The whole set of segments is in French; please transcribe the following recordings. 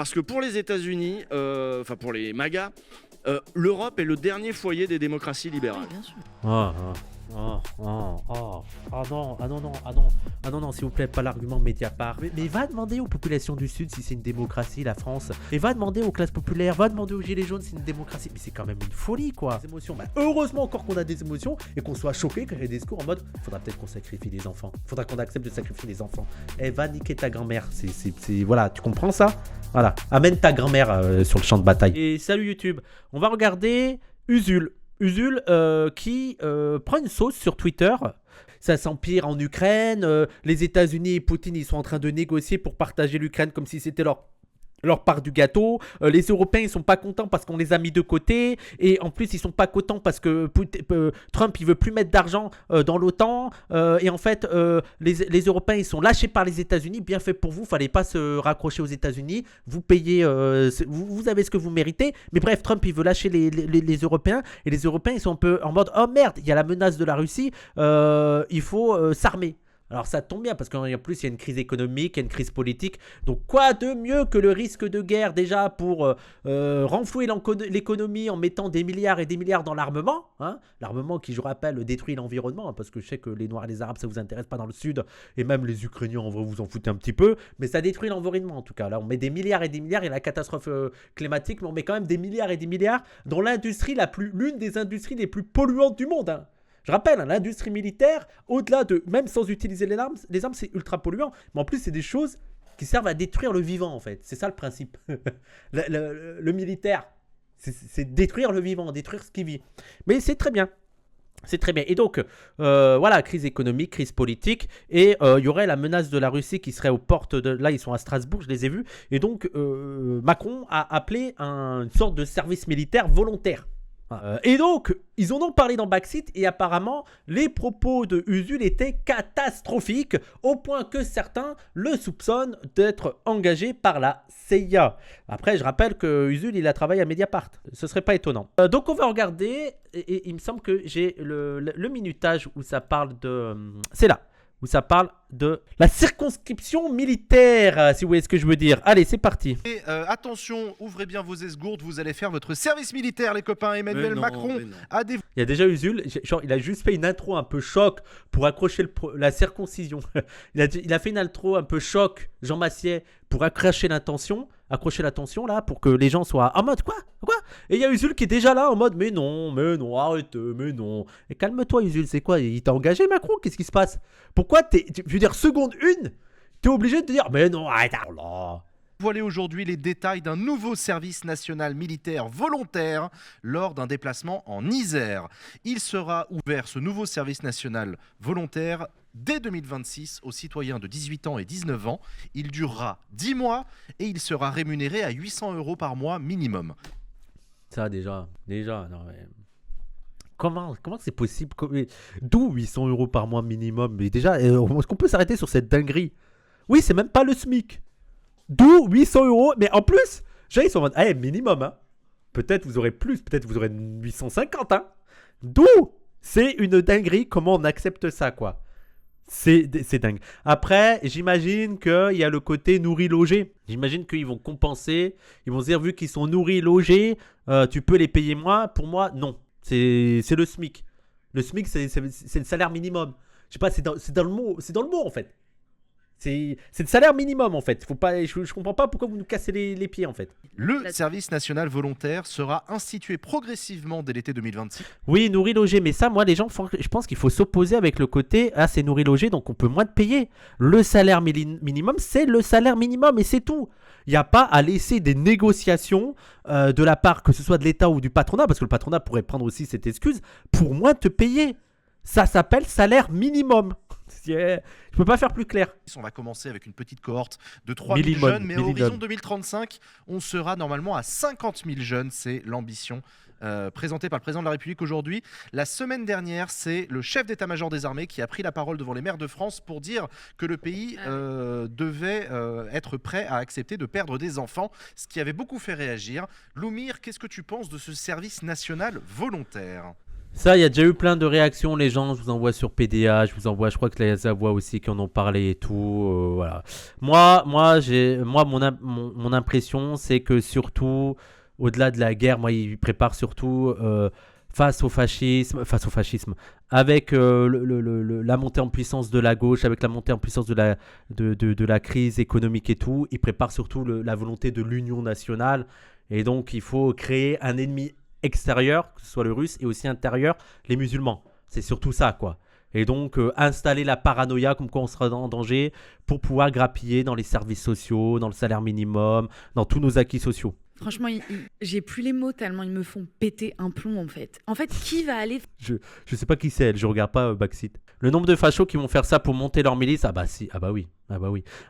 parce que pour les États-Unis, enfin pour les MAGA, l'Europe est le dernier foyer des démocraties libérales. Oui, bien sûr. Non, s'il vous plaît, pas l'argument Mediapart. Mais va demander aux populations du Sud si c'est une démocratie, la France. Et va demander aux classes populaires, va demander aux Gilets jaunes si c'est une démocratie. Mais c'est quand même une folie, quoi. Des émotions. Bah, heureusement encore qu'on a des émotions et qu'on soit choqué quand il y a des discours en mode faudra peut-être qu'on sacrifie les enfants. Faudra qu'on accepte de sacrifier les enfants. Eh, va niquer ta grand-mère. Voilà, tu comprends ça? Voilà, amène ta grand-mère sur le champ de bataille. Et salut YouTube, on va regarder Usul qui prend une sauce sur Twitter. Ça s'empire en Ukraine, les États-Unis et Poutine ils sont en train de négocier pour partager l'Ukraine comme si c'était leur part du gâteau. Les Européens ils sont pas contents parce qu'on les a mis de côté, et en plus ils sont pas contents parce que Trump il veut plus mettre d'argent dans l'OTAN, et en fait les Européens ils sont lâchés par les États-Unis. Bien fait pour vous, fallait pas se raccrocher aux États-Unis, vous payez, vous avez ce que vous méritez. Mais bref, Trump il veut lâcher les Européens, et les Européens ils sont un peu en mode oh merde, il y a la menace de la Russie, il faut s'armer. Alors ça tombe bien parce qu'en plus il y a une crise économique, il y a une crise politique. Donc quoi de mieux que le risque de guerre déjà pour renflouer l'économie en mettant des milliards et des milliards dans l'armement, hein. L'armement qui, je rappelle, détruit l'environnement, hein, parce que je sais que les Noirs et les Arabes ça vous intéresse pas dans le Sud, et même les Ukrainiens en vrai vous en foutez un petit peu, mais ça détruit l'environnement en tout cas. Là on met des milliards et des milliards, il y a la catastrophe climatique, mais on met quand même des milliards et des milliards dans l'une des industries les plus polluantes du monde, hein. Je rappelle, hein, l'industrie militaire, au-delà de, même sans utiliser les armes c'est ultra polluant. Mais en plus, c'est des choses qui servent à détruire le vivant, en fait. C'est ça le principe. le militaire, c'est détruire le vivant, détruire ce qui vit. Mais c'est très bien. C'est très bien. Et donc, voilà, crise économique, crise politique. Et il y aurait la menace de la Russie qui serait aux portes de... Là, ils sont à Strasbourg, je les ai vus. Et donc, Macron a appelé une sorte de service militaire volontaire. Et donc, ils en ont parlé dans Backseat, et apparemment, les propos de Usul étaient catastrophiques, au point que certains le soupçonnent d'être engagé par la CIA. Après, je rappelle que Usul, il a travaillé à Mediapart. Ce serait pas étonnant. Donc, on va regarder, et il me semble que j'ai le minutage où ça parle de... c'est là. Où ça parle de la circonscription militaire, si vous voyez ce que je veux dire. Allez, c'est parti. Et attention, ouvrez bien vos esgourdes, vous allez faire votre service militaire, les copains. Emmanuel Macron a dévoilé... Il y a déjà Usul, genre, il a juste fait une intro un peu choc pour accrocher la circoncision. il a fait une intro un peu choc, Jean Massier, pour accrocher l'attention là, pour que les gens soient en mode quoi. Et il y a Usul qui est déjà là en mode mais non, arrête, mais non. Et calme-toi Usul, c'est quoi? Il t'a engagé Macron? Qu'est-ce qui se passe? Pourquoi je veux dire, seconde une, t'es obligé de te dire mais non, arrête, oh là. Dévoilé aujourd'hui les détails d'un nouveau service national militaire volontaire lors d'un déplacement en Isère. Il sera ouvert, ce nouveau service national volontaire, dès 2026 aux citoyens de 18 ans et 19 ans. Il durera 10 mois et il sera rémunéré à 800 € par mois minimum. Ça déjà, non mais... Comment c'est possible? D'où 800 € par mois minimum? Mais déjà, est-ce qu'on peut s'arrêter sur cette dinguerie? Oui, c'est même pas le SMIC. D'où 800 €. Mais en plus, ils sont en mode, minimum, hein. Peut-être vous aurez plus, peut-être vous aurez 850, hein. D'où c'est une dinguerie, comment on accepte ça, quoi. C'est dingue. Après, j'imagine qu'il y a le côté nourri-logé. J'imagine qu'ils vont compenser. Ils vont se dire, vu qu'ils sont nourris-logés, tu peux les payer moins. Pour moi, non. C'est le SMIC. Le SMIC, c'est le salaire minimum. Je sais pas, c'est dans le mot, en fait. C'est le salaire minimum en fait. Faut pas, je comprends pas pourquoi vous nous cassez les pieds en fait. Le service national volontaire sera institué progressivement dès l'été 2026. Oui, nourri logé, mais ça, moi, les gens, je pense qu'il faut s'opposer avec le côté c'est nourri logé, donc on peut moins te payer. Le salaire minimum, c'est le salaire minimum et c'est tout. Il n'y a pas à laisser des négociations de la part, que ce soit de l'État ou du patronat, parce que le patronat pourrait prendre aussi cette excuse, pour moins te payer. Ça s'appelle salaire minimum. Je peux pas faire plus clair. On va commencer avec une petite cohorte de 3 000 jeunes, mais à horizon 2035, on sera normalement à 50 000 jeunes. C'est l'ambition présentée par le président de la République aujourd'hui. La semaine dernière, c'est le chef d'état-major des armées qui a pris la parole devant les maires de France pour dire que le pays devait être prêt à accepter de perdre des enfants, ce qui avait beaucoup fait réagir. Loumir, qu'est-ce que tu penses de ce service national volontaire ? Ça, il y a déjà eu plein de réactions, les gens, je vous envoie sur PDA, je crois que les Avoix aussi qui en ont parlé et tout, voilà. Moi, mon impression, c'est que surtout, au-delà de la guerre, moi, ils préparent surtout face au fascisme, avec la montée en puissance de la gauche, avec la montée en puissance de la crise économique et tout, ils préparent surtout la volonté de l'union nationale, et donc il faut créer un ennemi extérieur, que ce soit le russe, et aussi intérieur, les musulmans. C'est surtout ça, quoi. Et donc, installer la paranoïa comme quoi on sera en danger pour pouvoir grappiller dans les services sociaux, dans le salaire minimum, dans tous nos acquis sociaux. Franchement, j'ai plus les mots tellement ils me font péter un plomb, en fait. En fait, qui va aller... Je sais pas qui c'est elle, je regarde pas Backseat. Le nombre de fachos qui vont faire ça pour monter leur milice, ah bah oui.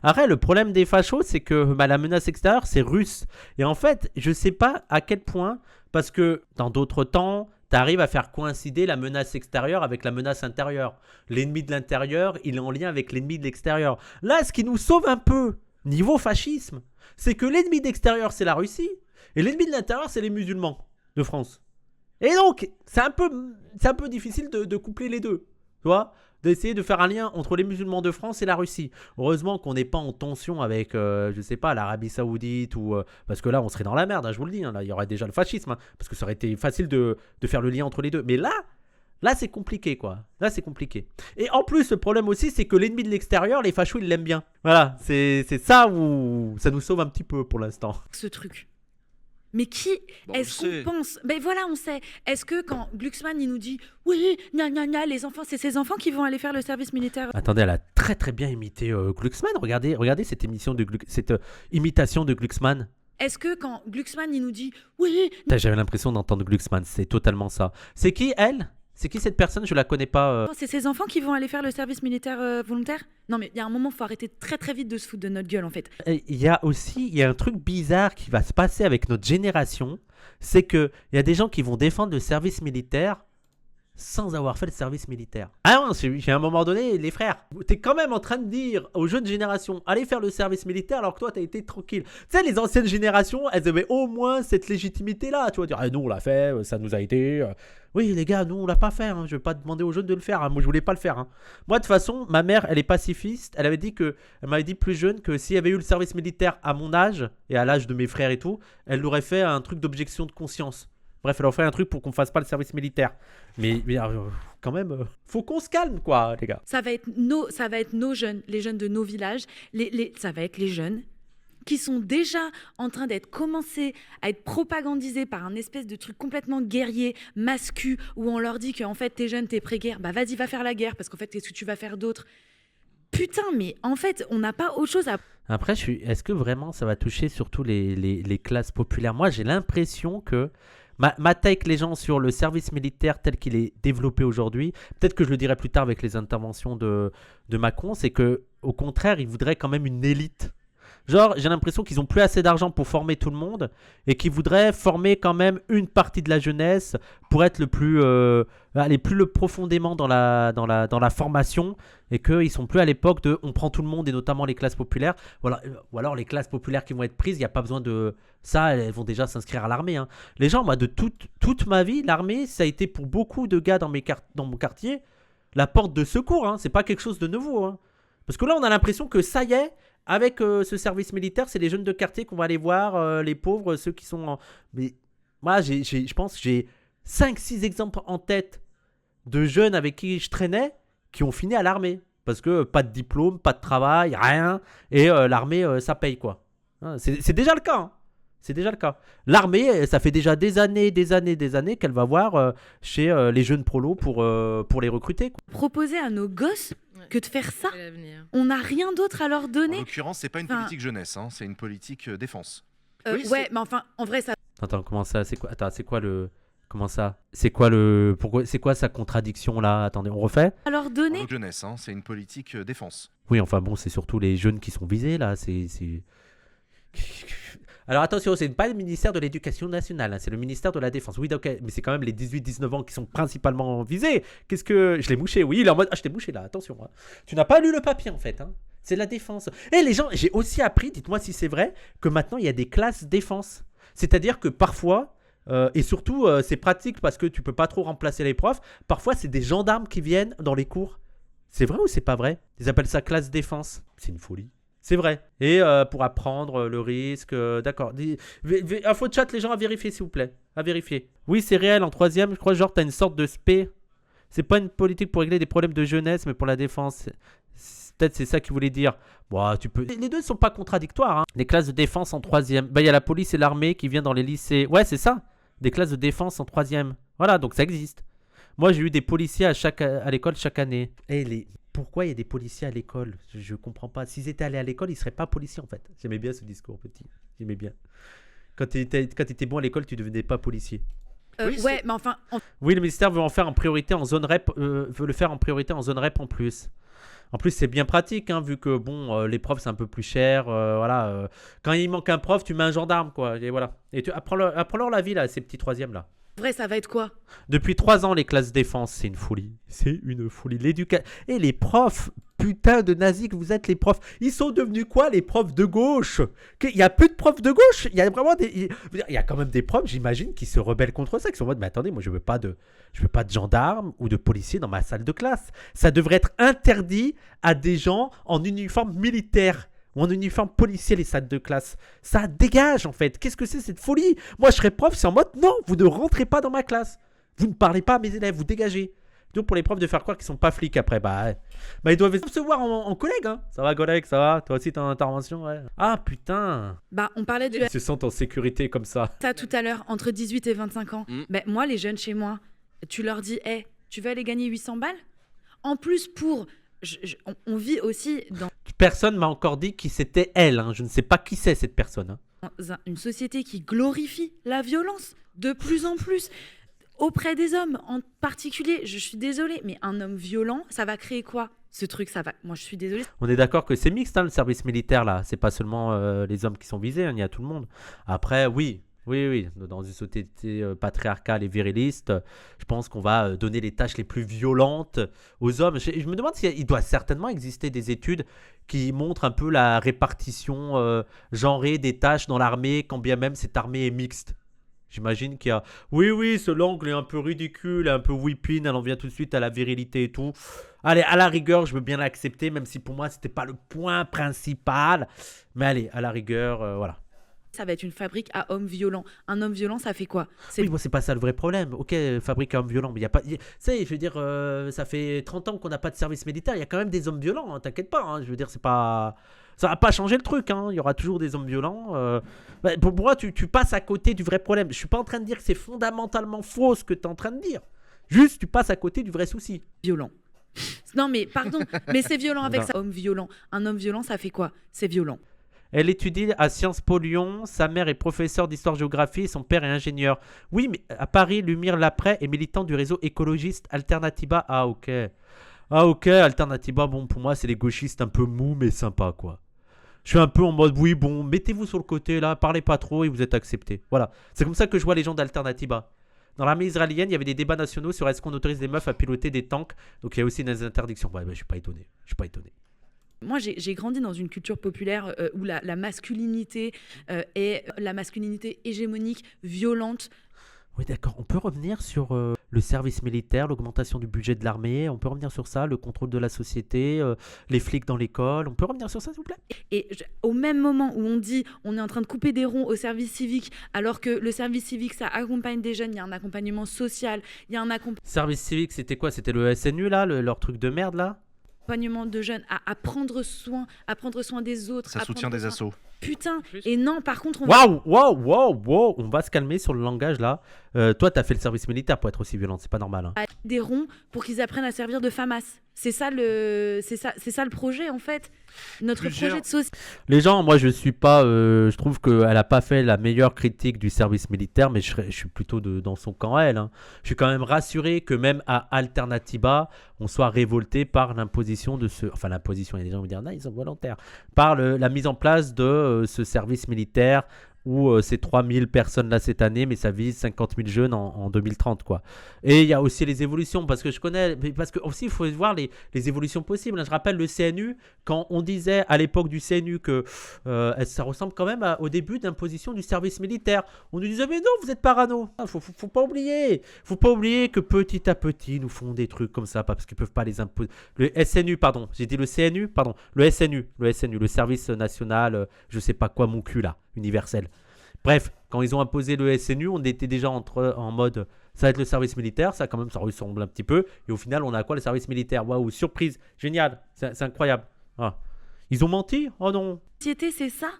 Après, le problème des fachos, c'est que la menace extérieure, c'est russe. Et en fait, je sais pas à quel point... Parce que dans d'autres temps, tu arrives à faire coïncider la menace extérieure avec la menace intérieure. L'ennemi de l'intérieur, il est en lien avec l'ennemi de l'extérieur. Là, ce qui nous sauve un peu, niveau fascisme, c'est que l'ennemi d'extérieur, c'est la Russie, et l'ennemi de l'intérieur, c'est les musulmans de France. Et donc, c'est un peu difficile de coupler les deux, tu vois, d'essayer de faire un lien entre les musulmans de France et la Russie. Heureusement qu'on n'est pas en tension avec, je sais pas, l'Arabie Saoudite, ou parce que là, on serait dans la merde, hein, je vous le dis. Hein, là, il y aurait déjà le fascisme, hein, parce que ça aurait été facile de faire le lien entre les deux. Mais là, c'est compliqué, quoi. Là, c'est compliqué. Et en plus, le problème aussi, c'est que l'ennemi de l'extérieur, les fachos, ils l'aiment bien. Voilà, c'est ça où ça nous sauve un petit peu pour l'instant. Ce truc. Mais qui est-ce qu'on pense? Ben voilà, on sait. Est-ce que quand Glucksmann il nous dit oui, les enfants, c'est ces enfants qui vont aller faire le service militaire? Attendez, elle a très très bien imité Glucksmann. Regardez cette imitation de Glucksmann. Est-ce que quand Glucksmann il nous dit oui, j'avais l'impression d'entendre Glucksmann. C'est totalement ça. C'est qui elle? C'est qui cette personne? Je la connais pas. C'est ces enfants qui vont aller faire le service militaire volontaire? Non mais il y a un moment, faut arrêter très très vite de se foutre de notre gueule en fait. Il y a un truc bizarre qui va se passer avec notre génération, c'est que il y a des gens qui vont défendre le service militaire sans avoir fait le service militaire. Ah non, j'ai à un moment donné, les frères, t'es quand même en train de dire aux jeunes générations, allez faire le service militaire alors que toi t'as été tranquille. Tu sais, les anciennes générations, elles avaient au moins cette légitimité-là. Tu vas dire, ah, nous on l'a fait, ça nous a été... Oui les gars, nous on l'a pas fait, hein. Je vais pas demander aux jeunes de le faire, hein. Moi je voulais pas le faire. Hein. Moi de toute façon, ma mère, elle est pacifiste, elle m'avait dit plus jeune que s'il y avait eu le service militaire à mon âge, et à l'âge de mes frères et tout, elle aurait fait un truc d'objection de conscience. Bref, elle a fait un truc pour qu'on fasse pas le service militaire. Mais quand même, faut qu'on se calme, quoi, les gars. Ça va être nos jeunes, les jeunes de nos villages. Ça va être les jeunes qui sont déjà en train commencés à être propagandisés par un espèce de truc complètement guerrier, mascu, où on leur dit qu'en fait, t'es jeune, t'es pré-guerre. Bah vas-y, va faire la guerre, parce qu'en fait, qu'est-ce que tu vas faire d'autre? Putain, mais en fait, on n'a pas autre chose à... Après, est-ce que vraiment ça va toucher surtout les classes populaires? Moi, j'ai l'impression que ma take les gens sur le service militaire tel qu'il est développé aujourd'hui, peut-être que je le dirai plus tard avec les interventions de Macron, c'est que au contraire, il voudrait quand même une élite. Genre, j'ai l'impression qu'ils n'ont plus assez d'argent pour former tout le monde et qu'ils voudraient former quand même une partie de la jeunesse pour être aller plus profondément dans la formation, et qu'ils ne sont plus à l'époque de on prend tout le monde et notamment les classes populaires. Ou alors les classes populaires qui vont être prises, il n'y a pas besoin de ça, elles vont déjà s'inscrire à l'armée. Hein. Les gens, moi, de toute ma vie, l'armée, ça a été pour beaucoup de gars dans mon quartier la porte de secours. Hein. C'est pas quelque chose de nouveau. Hein. Parce que là, on a l'impression que ça y est, avec ce service militaire, c'est les jeunes de quartier qu'on va aller voir, les pauvres, ceux qui sont... Mais moi, je pense que j'ai 5-6 exemples en tête de jeunes avec qui je traînais qui ont fini à l'armée. Parce que pas de diplôme, pas de travail, rien. Et l'armée, ça paye, quoi. Hein, c'est déjà le cas. Hein. C'est déjà le cas. L'armée, ça fait déjà des années qu'elle va voir chez les jeunes prolos pour les recruter. Quoi. Proposer à nos gosses que de faire ça, on n'a rien d'autre à leur donner. En l'occurrence, c'est pas une politique jeunesse, hein, c'est une politique défense. Oui, ouais, mais enfin, en vrai, ça... Attends, comment ça? C'est quoi? Attends, c'est quoi le... Comment ça? C'est quoi le... Pourquoi... C'est quoi sa contradiction, là? Attendez, on refait? À leur donner... jeunesse, hein, c'est une politique défense. Oui, enfin bon, c'est surtout les jeunes qui sont visés, là, c'est... Alors attention, c'est pas le ministère de l'Éducation nationale, hein, c'est le ministère de la Défense. Oui, ok, mais c'est quand même les 18-19 ans qui sont principalement visés. Qu'est-ce que... Je l'ai mouché, oui, il est en mode... Ah, je t'ai mouché là, attention. Hein. Tu n'as pas lu le papier en fait, hein. C'est la défense. Et les gens, j'ai aussi appris, dites-moi si c'est vrai, que maintenant il y a des classes défense. C'est-à-dire que parfois, Et surtout, c'est pratique parce que tu peux pas trop remplacer les profs. Parfois, c'est des gendarmes qui viennent dans les cours. C'est vrai ou c'est pas vrai? Ils appellent ça classe défense. C'est une folie. C'est vrai. Et pour apprendre le risque, d'accord. Info de chat, les gens à vérifier s'il vous plaît. À vérifier. Oui, c'est réel. En 3e, je crois, genre, t'as une sorte de spé. C'est pas une politique pour régler des problèmes de jeunesse, mais pour la défense. Peut-être c'est ça qu'il voulait dire. Bon, tu peux. Les deux ne sont pas contradictoires. Hein. Les classes de défense en 3e. Bah, il y a la police et l'armée qui viennent dans les lycées. Ouais, c'est ça. Des classes de défense en 3e. Voilà, donc ça existe. Moi, j'ai eu des policiers à l'école chaque année. Et pourquoi il y a des policiers à l'école? Je comprends pas. S'ils étaient allés à l'école, ils seraient pas policiers en fait. J'aimais bien ce discours petit. J'aimais bien. Quand tu étais bon à l'école, tu devenais pas policier. Oui, ouais, mais enfin. Oui, le ministère veut en faire en priorité en zone rep. Veut le faire en priorité en zone rep en plus. En plus, c'est bien pratique, hein, vu que bon, les profs, c'est un peu plus cher. Voilà, quand il manque un prof, tu mets un gendarme, quoi. Et voilà. Et apprends-leur la vie, là, ces petits 3e, là. Vrai, ça va être quoi? Depuis 3 ans, les classes défense, c'est une folie. C'est une folie. Et les profs, putain de nazis que vous êtes, les profs. Ils sont devenus quoi, les profs de gauche? Il n'y a plus de profs de gauche. Il y a vraiment il y a quand même des profs, j'imagine, qui se rebellent contre ça, qui sont en mode, mais attendez, moi, je veux pas de gendarmes ou de policiers dans ma salle de classe. Ça devrait être interdit à des gens en uniforme militaire. Ou en uniforme policier, les salles de classe. Ça dégage en fait. Qu'est-ce que c'est cette folie? Moi je serais prof, c'est en mode non, vous ne rentrez pas dans ma classe. Vous ne parlez pas à mes élèves, vous dégagez. Donc pour les profs de faire croire qu'ils sont pas flics après, bah ils doivent se voir en collègue. Hein. Ça va collègue, ça va? Toi aussi t'as une intervention, ouais. Ah putain. Bah on parlait de... Ils se sentent en sécurité comme ça. Ça tout à l'heure, entre 18 et 25 ans. Bah, moi les jeunes chez moi, tu leur dis, hey, tu veux aller gagner 800 balles? En plus pour... on vit aussi dans... Personne m'a encore dit qui c'était elle. Hein. Je ne sais pas qui c'est cette personne. Hein. Une société qui glorifie la violence de plus en plus auprès des hommes en particulier. Je suis désolée, mais un homme violent, ça va créer quoi? Ce truc, ça va... Moi, je suis désolée. On est d'accord que c'est mixte, hein, le service militaire, là. C'est pas seulement les hommes qui sont visés, hein, il y a tout le monde. Après, oui. Dans une société patriarcale et viriliste, je pense qu'on va donner les tâches les plus violentes aux hommes. Je me demande s'il doit certainement exister des études qui montrent un peu la répartition genrée des tâches dans l'armée, quand bien même cette armée est mixte. J'imagine qu'il y a... Oui, ce l'angle est un peu ridicule, un peu whipping, elle en vient tout de suite à la virilité et tout. Allez, à la rigueur, je veux bien l'accepter, même si pour moi, c'était pas le point principal. Mais allez, à la rigueur, voilà. Ça va être une fabrique à hommes violents. Un homme violent, ça fait quoi? Oui, moi, c'est pas ça le vrai problème. Ok, fabrique à hommes violents, mais il n'y a pas... Tu sais, je veux dire, ça fait 30 ans qu'on n'a pas de service militaire. Il y a quand même des hommes violents, hein, t'inquiète pas. Hein, je veux dire, c'est pas... Ça va pas changer le truc. Hein, il y aura toujours des hommes violents. Pour moi, tu passes à côté du vrai problème. Je suis pas en train de dire que c'est fondamentalement faux ce que tu es en train de dire. Juste, tu passes à côté du vrai souci. Violent. Non, mais pardon. Mais c'est violent avec ça. Homme violent. Un homme violent, ça fait quoi? C'est violent. Elle étudie à Sciences Po Lyon. Sa mère est professeure d'histoire-géographie et son père est ingénieur. Oui, mais à Paris, Lumire Laprès est militant du réseau écologiste Alternatiba. Ah, ok. Alternatiba, bon, pour moi, c'est les gauchistes un peu mous, mais sympas, quoi. Je suis un peu en mode, oui, bon, mettez-vous sur le côté, là, parlez pas trop et vous êtes acceptés. Voilà. C'est comme ça que je vois les gens d'Alternatiba. Dans l'armée israélienne, il y avait des débats nationaux sur est-ce qu'on autorise les meufs à piloter des tanks. Donc, il y a aussi des interdictions. Je suis pas étonné. Moi, j'ai grandi dans une culture populaire où la masculinité est la masculinité hégémonique, violente. Oui, d'accord. On peut revenir sur le service militaire, l'augmentation du budget de l'armée. On peut revenir sur ça, le contrôle de la société, les flics dans l'école. On peut revenir sur ça, s'il vous plaît? Et au même moment où on dit on est en train de couper des ronds au service civique, alors que le service civique, ça accompagne des jeunes, il y a un accompagnement social, il y a un accompagnement... Service civique, c'était quoi? C'était le SNU, là, leur truc de merde, là? Accompagnement de jeunes à prendre soin des autres. Ça soutient des assos. Putain, et non, par contre... Waouh, on va se calmer sur le langage, là. Toi, t'as fait le service militaire pour être aussi violente, c'est pas normal. Hein. Des ronds pour qu'ils apprennent à servir de FAMAS. C'est ça le projet, en fait. Notre projet de société. Les gens, moi, je suis pas... je trouve qu'elle a pas fait la meilleure critique du service militaire, mais je suis plutôt dans son camp, elle. Hein. Je suis quand même rassuré que même à Alternatiba, on soit révolté par l'imposition de ce... Enfin, l'imposition, il y a des gens qui vont dire, non, ils sont volontaires. Par la mise en place de ce service militaire où c'est 3000 personnes là cette année, mais ça vise 50 000 jeunes en 2030, quoi. Et il y a aussi les évolutions, parce que je connais, parce que aussi il faut voir les évolutions possibles. Je rappelle le CNU, quand on disait à l'époque du CNU que ça ressemble quand même au début d'imposition du service militaire. On nous disait, mais non, vous êtes parano. Faut pas oublier. Faut pas oublier que petit à petit, ils nous font des trucs comme ça, parce qu'ils peuvent pas les imposer. Le SNU, pardon, j'ai dit le CNU, pardon, le SNU, le service national, je sais pas quoi, mon cul là, universel. Bref, quand ils ont imposé le SNU, on était déjà en mode ça va être le service militaire, ça quand même ça ressemble un petit peu. Et au final, on a quoi, le service militaire? Waouh, surprise, génial, c'est incroyable. Ah. Ils ont menti? Oh non. Société, c'est ça?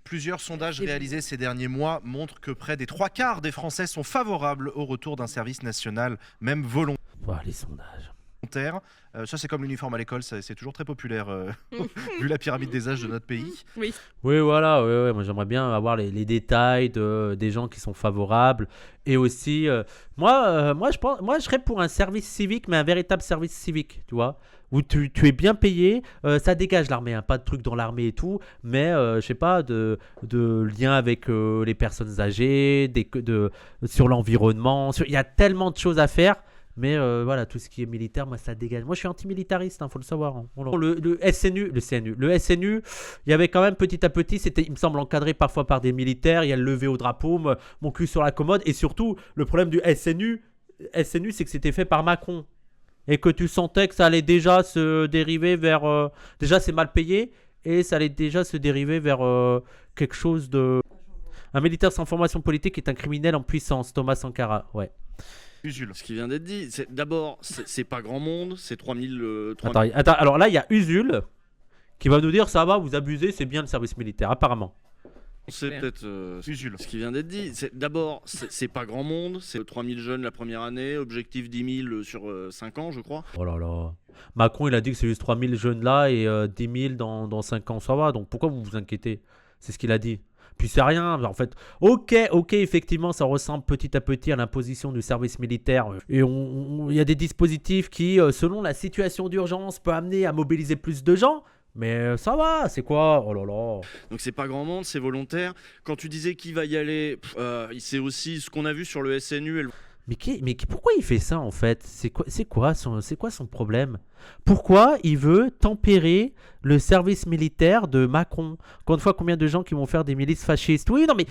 Plusieurs sondages réalisés ces derniers mois montrent que près des 3/4 des Français sont favorables au retour d'un service national, même volontaire. Les sondages. Ça, c'est comme l'uniforme à l'école, c'est toujours très populaire, vu la pyramide des âges de notre pays. Oui. Oui, voilà. Ouais. Moi, j'aimerais bien avoir les détails des gens qui sont favorables. Et aussi, moi, je serais pour un service civique, mais un véritable service civique, tu vois, où tu es bien payé. Ça dégage l'armée, hein, pas de trucs dans l'armée et tout, mais je sais pas, de lien avec les personnes âgées, sur l'environnement. Il y a tellement de choses à faire. Mais voilà, tout ce qui est militaire, moi, ça dégage. Moi, je suis antimilitariste, faut le savoir. Hein. Le SNU, il y avait quand même petit à petit, c'était, il me semble, encadré parfois par des militaires. Il y a le lever au drapeau, mon cul sur la commode. Et surtout, le problème du SNU, c'est que c'était fait par Macron. Et que tu sentais que ça allait déjà se dériver vers... déjà, c'est mal payé. Et ça allait déjà se dériver vers quelque chose de... Un militaire sans formation politique est un criminel en puissance. Thomas Sankara, ouais. Usul. Ce qui vient d'être dit, d'abord, c'est pas grand monde, c'est 3000... Attends, alors là, il y a Usul qui va nous dire, ça va, vous abusez, c'est bien le service militaire, apparemment. C'est peut-être Usul. Ce qui vient d'être dit, d'abord, c'est pas grand monde, c'est 3000 jeunes la première année, objectif 10 000 sur 5 ans, je crois. Oh là là. Macron, il a dit que c'est juste 3000 jeunes là et 10 000 dans 5 ans, ça va, donc pourquoi vous vous inquiétez? C'est ce qu'il a dit. Puis c'est rien, en fait. Ok, effectivement, ça ressemble petit à petit à l'imposition du service militaire. Et il y a des dispositifs qui, selon la situation d'urgence, peut amener à mobiliser plus de gens. Mais ça va, c'est quoi? Oh là là. Donc c'est pas grand monde, c'est volontaire. Quand tu disais qui va y aller, c'est aussi ce qu'on a vu sur le SNU. Mais pourquoi il fait ça en fait? C'est quoi son problème? Pourquoi il veut tempérer le service militaire de Macron? Encore une fois, combien de gens qui vont faire des milices fascistes? Oui, non mais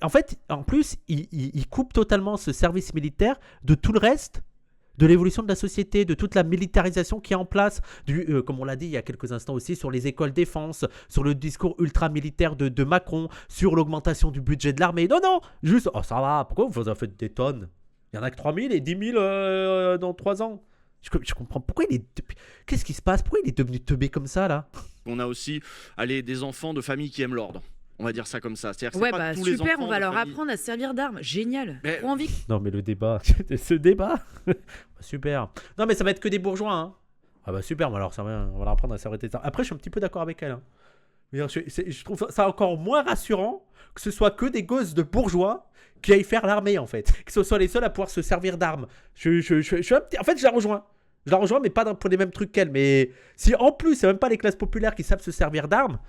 en fait, en plus, il coupe totalement ce service militaire de tout le reste, de l'évolution de la société, de toute la militarisation qui est en place, comme on l'a dit il y a quelques instants aussi, sur les écoles défense, sur le discours ultra-militaire de Macron, sur l'augmentation du budget de l'armée. Non, juste, oh ça va, pourquoi vous en faites des tonnes? Il y en a que 3000 et 10 000 dans 3 ans. Je comprends. Pourquoi il est... Qu'est-ce qui se passe? Pourquoi il est devenu teubé comme ça, là? On a aussi des enfants de familles qui aiment l'ordre. On va dire ça comme ça. C'est-à-dire que ouais, pas tous super, les enfants on va leur famille... apprendre à se servir d'armes. Génial. Mais... Trop envie. Non, mais le débat... Ce débat super. Non, mais ça va être que des bourgeois, hein. Ah bah super, alors ça va, on va leur apprendre à se servir des armes. Après, je suis un petit peu d'accord avec elle, hein. Je trouve ça encore moins rassurant que ce soit que des gosses de bourgeois qui aillent faire l'armée, en fait. Que ce soit les seuls à pouvoir se servir d'armes. En fait, je la rejoins. Mais pas pour les mêmes trucs qu'elle. Mais si en plus, c'est même pas les classes populaires qui savent se servir d'armes,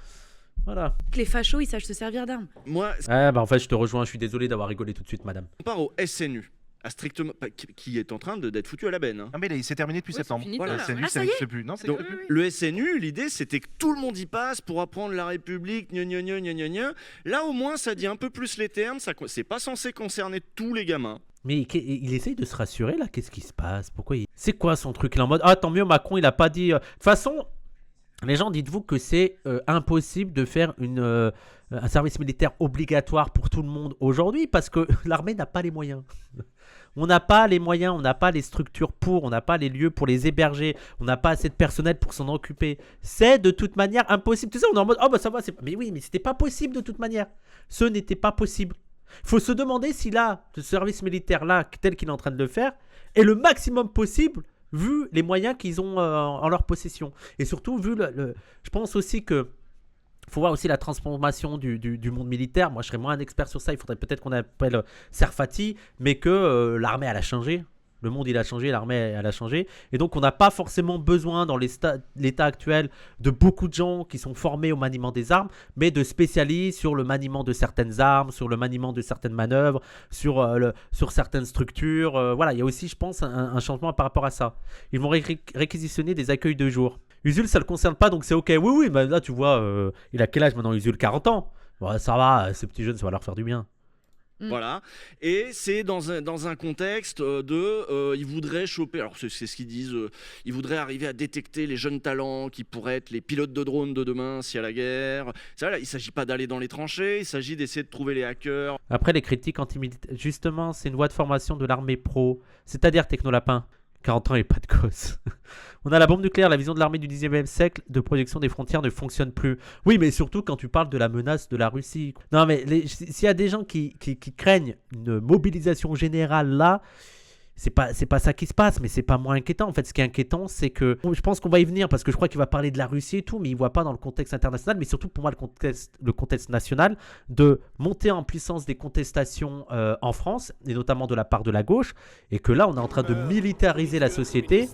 voilà. Les fachos, ils savent se servir d'armes. Moi, en fait, je te rejoins. Je suis désolé d'avoir rigolé tout de suite, madame. On part au SNU. Strictement, qui est en train d'être foutu à la benne. Hein. Ah mais il s'est terminé depuis septembre. Voilà. Le SNU, ça y est. c'est plus. Non, c'est Donc, plus. le SNU, l'idée, c'était que tout le monde y passe pour apprendre la République, Là, au moins, ça dit un peu plus les termes. C'est pas censé concerner tous les gamins. Mais il essaye de se rassurer, là. Qu'est-ce qui se passe? Pourquoi C'est quoi son truc? Il est en mode, tant mieux, Macron, il a pas dit... De toute façon, les gens, dites-vous que c'est impossible de faire un service militaire obligatoire pour tout le monde aujourd'hui parce que l'armée n'a pas les moyens. On n'a pas les moyens, on n'a pas les structures on n'a pas les lieux pour les héberger, on n'a pas assez de personnel pour s'en occuper. C'est de toute manière impossible. Tu sais, on est en mode, ça va, mais oui, mais c'était pas possible de toute manière. Ce n'était pas possible. Il faut se demander si là, ce service militaire-là, tel qu'il est en train de le faire, est le maximum possible vu les moyens qu'ils ont en leur possession. Et surtout, vu je pense aussi que il faut voir aussi la transformation du monde militaire. Moi, je serais moins un expert sur ça. Il faudrait peut-être qu'on appelle Serfati, mais que l'armée, elle a changé. Le monde, il a changé, l'armée, elle a changé. Et donc, on n'a pas forcément besoin, dans l'état actuel, de beaucoup de gens qui sont formés au maniement des armes, mais de spécialistes sur le maniement de certaines armes, sur le maniement de certaines manœuvres, sur certaines structures. Voilà, il y a aussi, je pense, un changement par rapport à ça. Ils vont réquisitionner des accueils de jour. Usul, ça ne le concerne pas, donc c'est OK. Oui, bah là, tu vois, il a quel âge maintenant, Usul? 40 ans. Bon, ça va, ces petits jeunes, ça va leur faire du bien. Voilà, et c'est dans un contexte ils voudraient choper, alors c'est ce qu'ils disent, ils voudraient arriver à détecter les jeunes talents qui pourraient être les pilotes de drones de demain s'il y a la guerre. Là, il ne s'agit pas d'aller dans les tranchées, il s'agit d'essayer de trouver les hackers. Après, les critiques antimilitaires, justement, c'est une voie de formation de l'armée pro, c'est-à-dire Technolapin. 40 ans et pas de cause. On a la bombe nucléaire, la vision de l'armée du 19e siècle de projection des frontières ne fonctionne plus. Oui, mais surtout quand tu parles de la menace de la Russie. Non, mais s'il y a des gens qui craignent une mobilisation générale là, c'est pas ça qui se passe, mais c'est pas moins inquiétant. En fait, ce qui est inquiétant, c'est que je pense qu'on va y venir parce que je crois qu'il va parler de la Russie et tout, mais il voit pas dans le contexte international, mais surtout pour moi le contexte national, de monter en puissance des contestations en France et notamment de la part de la gauche, et que là, on est en train de militariser la société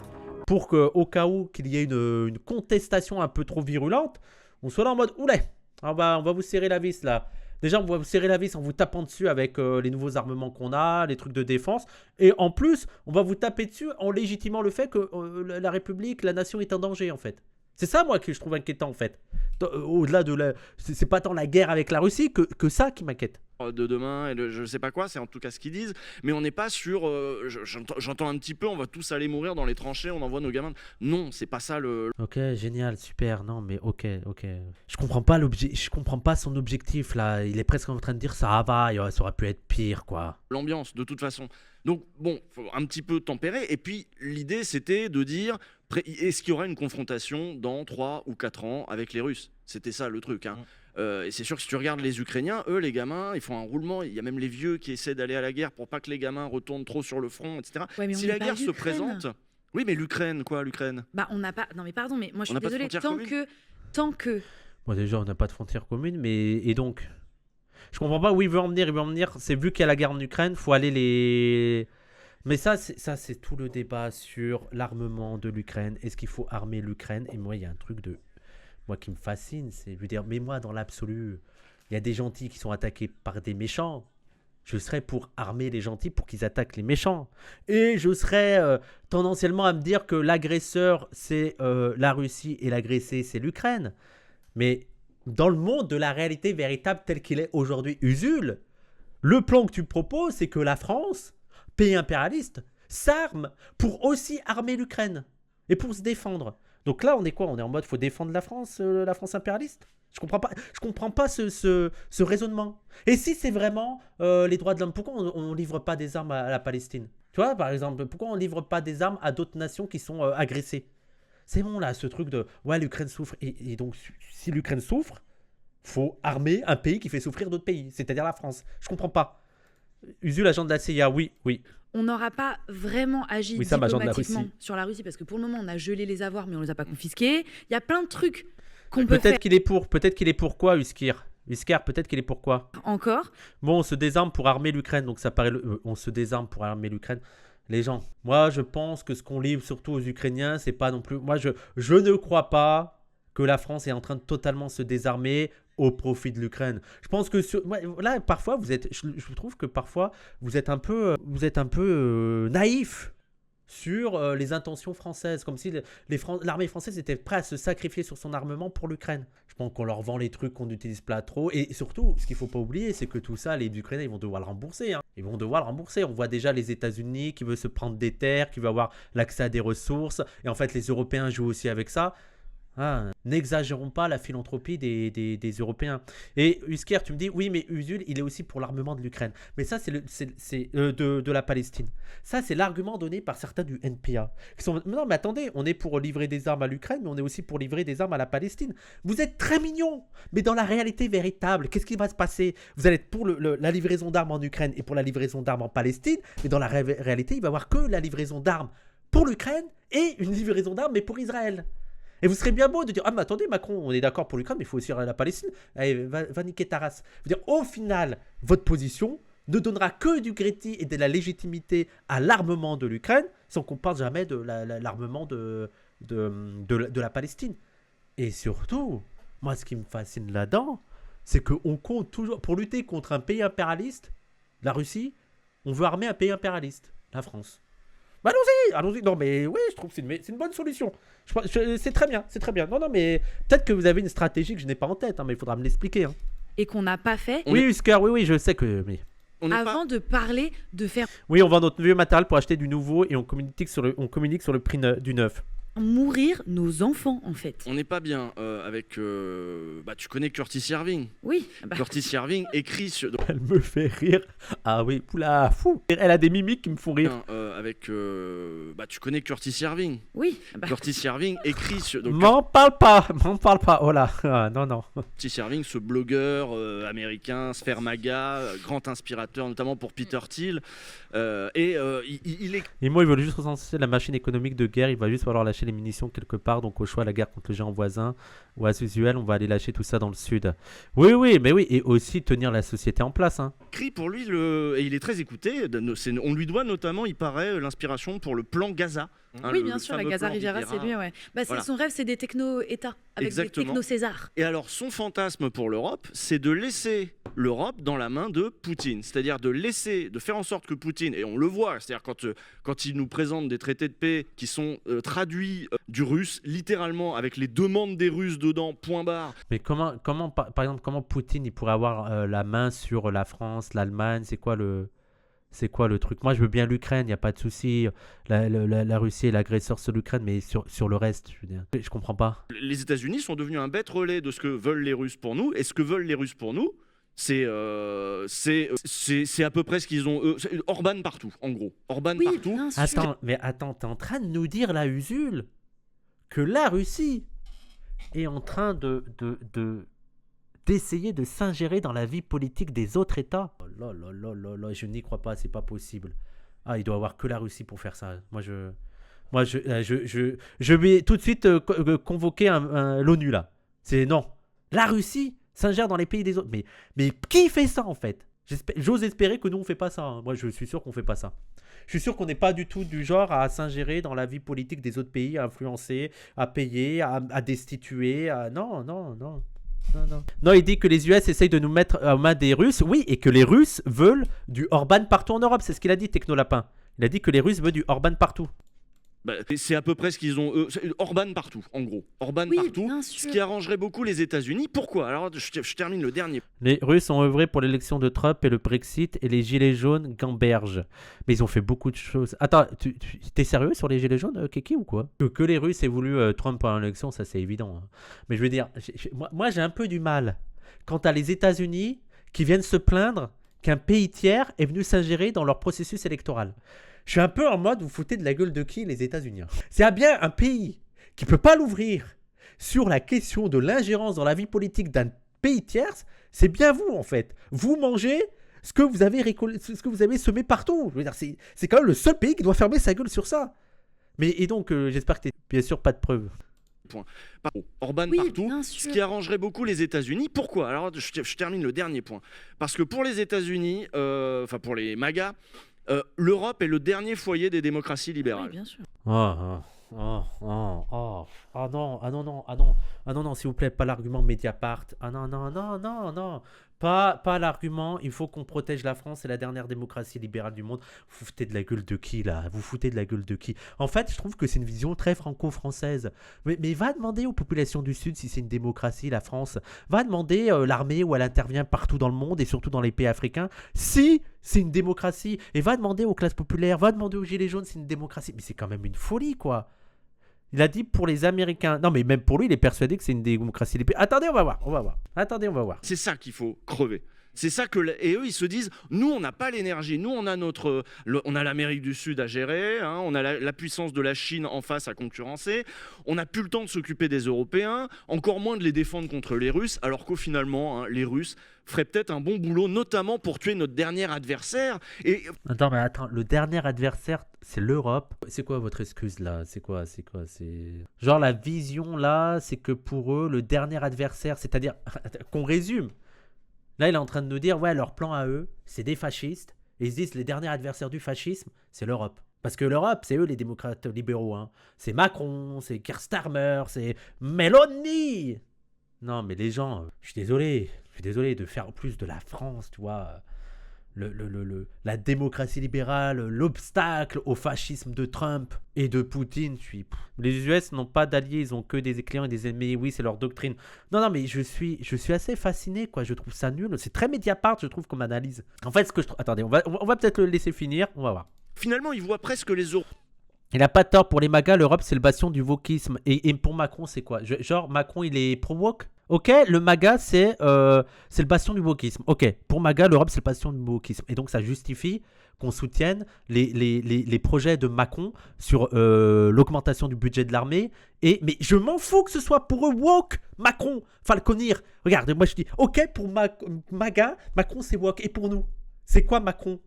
pour qu'au cas où qu'il y ait une contestation un peu trop virulente, on soit là en mode oulé, on va vous serrer la vis là. Déjà, on va vous serrer la vis en vous tapant dessus avec les nouveaux armements qu'on a, les trucs de défense. Et en plus, on va vous taper dessus en légitimant le fait que la République, la nation est en danger, en fait. C'est ça, moi, que je trouve inquiétant, en fait. Au-delà de c'est pas tant la guerre avec la Russie que ça qui m'inquiète. De demain et je sais pas quoi, c'est en tout cas ce qu'ils disent, mais on n'est pas sur j'entends un petit peu, on va tous aller mourir dans les tranchées, on envoie nos gamins. Non, c'est pas ça le. Ok, génial, super. Non, mais ok. Je comprends pas son objectif là. Il est presque en train de dire ça va, ça aurait pu être pire, quoi. L'ambiance, de toute façon. Donc bon, faut un petit peu tempérer. Et puis l'idée, c'était de dire est-ce qu'il y aura une confrontation dans 3 ou 4 ans avec les Russes? C'était ça le truc, hein. Et c'est sûr que si tu regardes les Ukrainiens, eux, les gamins, ils font un roulement. Il y a même les vieux qui essaient d'aller à la guerre pour pas que les gamins retournent trop sur le front, etc. Ouais, si la guerre se présente, oui, mais l'Ukraine, l'Ukraine. Bah, on n'a pas. Non, mais pardon, mais moi je suis désolée. Tant que. Bon, déjà, on n'a pas de frontière commune, mais et donc, je comprends pas où il veut en venir. C'est vu qu'il y a la guerre en Ukraine, faut aller les. Mais ça, c'est tout le débat sur l'armement de l'Ukraine. Est-ce qu'il faut armer l'Ukraine? Et moi, il y a un truc moi qui me fascine, c'est, je veux dire, mais moi, dans l'absolu, il y a des gentils qui sont attaqués par des méchants. Je serais pour armer les gentils pour qu'ils attaquent les méchants. Et je serais tendanciellement à me dire que l'agresseur, c'est la Russie et l'agressé, c'est l'Ukraine. Mais dans le monde de la réalité véritable tel qu'il est aujourd'hui, Usul, le plan que tu proposes, c'est que la France, pays impérialiste, s'arme pour aussi armer l'Ukraine et pour se défendre. Donc là, on est quoi? On est en mode, faut défendre la France impérialiste? Je comprends pas ce raisonnement. Et si c'est vraiment les droits de l'homme, pourquoi on livre pas des armes à la Palestine? Tu vois, par exemple, pourquoi on livre pas des armes à d'autres nations qui sont agressées? C'est bon là, ce truc de ouais, l'Ukraine souffre. Et donc, si l'Ukraine souffre, faut armer un pays qui fait souffrir d'autres pays, c'est-à-dire la France. Je comprends pas. Usul, agent de la CIA, oui. On n'aura pas vraiment agi diplomatiquement sur la Russie parce que pour le moment, on a gelé les avoirs, mais on ne les a pas confisqués. Il y a plein de trucs qu'on peut faire. Peut-être qu'il est pour quoi, Uskir, peut-être qu'il est pour quoi? Encore. Bon, on se désarme pour armer l'Ukraine, donc ça paraît... on se désarme pour armer l'Ukraine. Les gens, moi, je pense que ce qu'on livre surtout aux Ukrainiens, c'est pas non plus... Moi, je ne crois pas que la France est en train de totalement se désarmer au profit de l'Ukraine. Je pense que là, parfois, je trouve que parfois, vous êtes un peu naïf sur les intentions françaises, comme si l'armée française était prête à se sacrifier sur son armement pour l'Ukraine. Je pense qu'on leur vend les trucs qu'on n'utilise pas trop. Et surtout, ce qu'il ne faut pas oublier, c'est que tout ça, les Ukrainiens, ils vont devoir le rembourser. Ils vont devoir le rembourser. On voit déjà les États-Unis qui veulent se prendre des terres, qui veulent avoir l'accès à des ressources. Et en fait, les Européens jouent aussi avec ça. N'exagérons pas la philanthropie des Européens. Et Usker, tu me dis, oui, mais Usul, il est aussi pour l'armement de l'Ukraine. Mais ça, c'est de la Palestine. Ça, c'est l'argument donné par certains du NPA. Non, mais attendez, on est pour livrer des armes à l'Ukraine, mais on est aussi pour livrer des armes à la Palestine. Vous êtes très mignons, mais dans la réalité véritable, qu'est-ce qui va se passer? Vous allez être pour la livraison d'armes en Ukraine et pour la livraison d'armes en Palestine, mais dans la réalité, il va y avoir que la livraison d'armes pour l'Ukraine et une livraison d'armes, mais pour Israël. Et vous serez bien beau de dire, ah mais attendez Macron, on est d'accord pour l'Ukraine, mais il faut aussi la Palestine. Allez, va niquer ta race. Je veux dire, au final, votre position, ne donnera que du crédit et de la légitimité à l'armement de l'Ukraine sans qu'on parle jamais de l'armement de la Palestine. Et surtout, moi, ce qui me fascine là-dedans, c'est qu'on compte toujours, pour lutter contre un pays impérialiste, la Russie, on veut armer un pays impérialiste, la France. Bah allons-y. Non, mais oui, je trouve que c'est une bonne solution. C'est très bien, c'est très bien. Non, mais peut-être que vous avez une stratégie que je n'ai pas en tête, mais il faudra me l'expliquer. Hein. Et qu'on n'a pas fait. Oui, Husker, oui, je sais que... Mais... Avant de parler, de faire... Oui, on vend notre vieux matériel pour acheter du nouveau et on communique sur le prix du neuf. Mourir nos enfants, en fait. On n'est pas bien avec... tu connais Curtis Yarving. Oui. Curtis Yarving écrit sur... Elle me fait rire. Ah oui, poula, fou. Elle a des mimiques qui me font rire. Tu connais Curtis Yarving. Oui. Curtis Yarving écrit sur... M'en parle pas. Oh là. Ah, non. Curtis Yarving, ce blogueur américain, Sphère Maga, grand inspirateur, notamment pour Peter Thiel. Il est... Et moi, ils veulent juste recenser la machine économique de guerre. Il va juste falloir lâcher les munitions quelque part, donc au choix la guerre contre le géant voisin ou as usuel on va aller lâcher tout ça dans le sud. Oui, et aussi tenir la société en place. Hein. Cri pour lui, et il est très écouté, on lui doit notamment, il paraît, l'inspiration pour le plan Gaza. Oui, bien sûr, la Gaza Riviera, c'est lui, ouais. Voilà. Son rêve, c'est des techno-États, avec Exactement. Des techno-Césars. Et alors, son fantasme pour l'Europe, c'est de laisser l'Europe dans la main de Poutine. C'est-à-dire de faire en sorte que Poutine, et on le voit, c'est-à-dire quand il nous présente des traités de paix qui sont traduits du russe, littéralement, avec les demandes des Russes dedans, point barre. Mais comment par exemple, comment Poutine, il pourrait avoir la main sur la France, l'Allemagne, c'est quoi le truc? Moi, je veux bien l'Ukraine, il n'y a pas de souci. La Russie est l'agresseur sur l'Ukraine, mais sur le reste, je veux dire, je comprends pas. Les États-Unis sont devenus un bête relais de ce que veulent les Russes pour nous. Et ce que veulent les Russes pour nous, c'est à peu près ce qu'ils ont... Orban partout, en gros. Orban partout. Attends, t'es en train de nous dire, la Usul, que la Russie est en train d'essayer de s'ingérer dans la vie politique des autres États. Oh là, je n'y crois pas, c'est pas possible. Ah, il doit y avoir que la Russie pour faire ça. Moi, je vais tout de suite convoquer l'ONU là. Non. La Russie s'ingère dans les pays des autres. Mais qui fait ça en fait? J'ose espérer que nous on fait pas ça. Hein. Moi, je suis sûr qu'on fait pas ça. Je suis sûr qu'on n'est pas du tout du genre à s'ingérer dans la vie politique des autres pays, à influencer, à payer, à destituer. Non. Non, il dit que les US essayent de nous mettre aux mains des Russes. Oui, et que les Russes veulent du Orban partout en Europe. C'est ce qu'il a dit, Technolapin. Il a dit que les Russes veulent du Orban partout. C'est à peu près ce qu'ils ont... Orban partout, en gros. Orban partout, ce qui arrangerait beaucoup les États-Unis. Pourquoi? Alors, je termine le dernier. Les Russes ont œuvré pour l'élection de Trump et le Brexit, et les Gilets jaunes gambergent. Mais ils ont fait beaucoup de choses. Attends, t'es sérieux sur les Gilets jaunes, Kiki, ou quoi? Que les Russes aient voulu Trump pendant l'élection, ça c'est évident. Hein. Mais je veux dire, moi j'ai un peu du mal quand t'as les États-Unis qui viennent se plaindre qu'un pays tiers est venu s'ingérer dans leur processus électoral. Je suis un peu en mode, vous foutez de la gueule de qui, les États-Unis? C'est bien un pays qui ne peut pas l'ouvrir sur la question de l'ingérence dans la vie politique d'un pays tierce, c'est bien vous, en fait. Vous mangez ce que vous avez semé partout. Je veux dire, c'est quand même le seul pays qui doit fermer sa gueule sur ça. Et donc, j'espère que tu n'as bien sûr pas de preuves. Orban partout, ce qui arrangerait beaucoup les États-Unis. Pourquoi? Alors, je termine le dernier point. Parce que pour les États-Unis, pour les MAGA, l'Europe est le dernier foyer des démocraties libérales. Oui, bien sûr. Non, s'il vous plaît, pas l'argument Mediapart. Non. Pas l'argument, il faut qu'on protège la France, c'est la dernière démocratie libérale du monde. Vous foutez de la gueule de qui, là? Vous foutez de la gueule de qui? En fait, je trouve que c'est une vision très franco-française. Mais va demander aux populations du Sud si c'est une démocratie, la France. Va demander l'armée où elle intervient partout dans le monde et surtout dans les pays africains, si c'est une démocratie. Et va demander aux classes populaires, va demander aux Gilets jaunes si c'est une démocratie. Mais c'est quand même une folie, quoi. Il a dit pour les Américains. Non, mais même pour lui, il est persuadé que c'est une démocratie. Attendez, on va voir. Attendez, on va voir. C'est ça qu'il faut crever. C'est ça et eux, ils se disent, nous, on n'a pas l'énergie. Nous, on a on a l'Amérique du Sud à gérer. Hein, on a la puissance de la Chine en face à concurrencer. On n'a plus le temps de s'occuper des Européens, encore moins de les défendre contre les Russes, alors qu'au finalement, les Russes feraient peut-être un bon boulot, notamment pour tuer notre dernier adversaire. Attends, le dernier adversaire, c'est l'Europe. C'est quoi votre excuse là? C'est quoi? Genre la vision là, c'est que pour eux, le dernier adversaire, c'est-à-dire qu'on résume. Là, il est en train de nous dire, ouais, leur plan à eux, c'est des fascistes. Et ils se disent, les derniers adversaires du fascisme, c'est l'Europe. Parce que l'Europe, c'est eux les démocrates libéraux. Hein. C'est Macron, c'est Keir Starmer, c'est Meloni. Non, mais les gens, je suis désolé de faire plus de la France, tu vois. La démocratie libérale, l'obstacle au fascisme de Trump et de Poutine. Les US n'ont pas d'alliés, ils ont que des clients et des ennemis. Oui, c'est leur doctrine. Non, mais je suis assez fasciné, quoi. Je trouve ça nul. C'est très Mediapart, je trouve, comme analyse. En fait, attendez, on va peut-être le laisser finir. On va voir. Finalement, ils voient presque les euros. Il n'a pas tort. Pour les MAGA, l'Europe, c'est le bastion du wokisme. Et pour Macron, c'est quoi? Genre, Macron, il est pro-woke? Ok, le MAGA, c'est le bastion du wokisme. Ok, pour MAGA, l'Europe, c'est le bastion du wokisme. Et donc, ça justifie qu'on soutienne les projets de Macron sur l'augmentation du budget de l'armée. Mais je m'en fous que ce soit pour eux woke, Macron, Falconir. Regarde, moi, je dis, ok, pour MAGA, Macron, c'est woke. Et pour nous, c'est quoi Macron?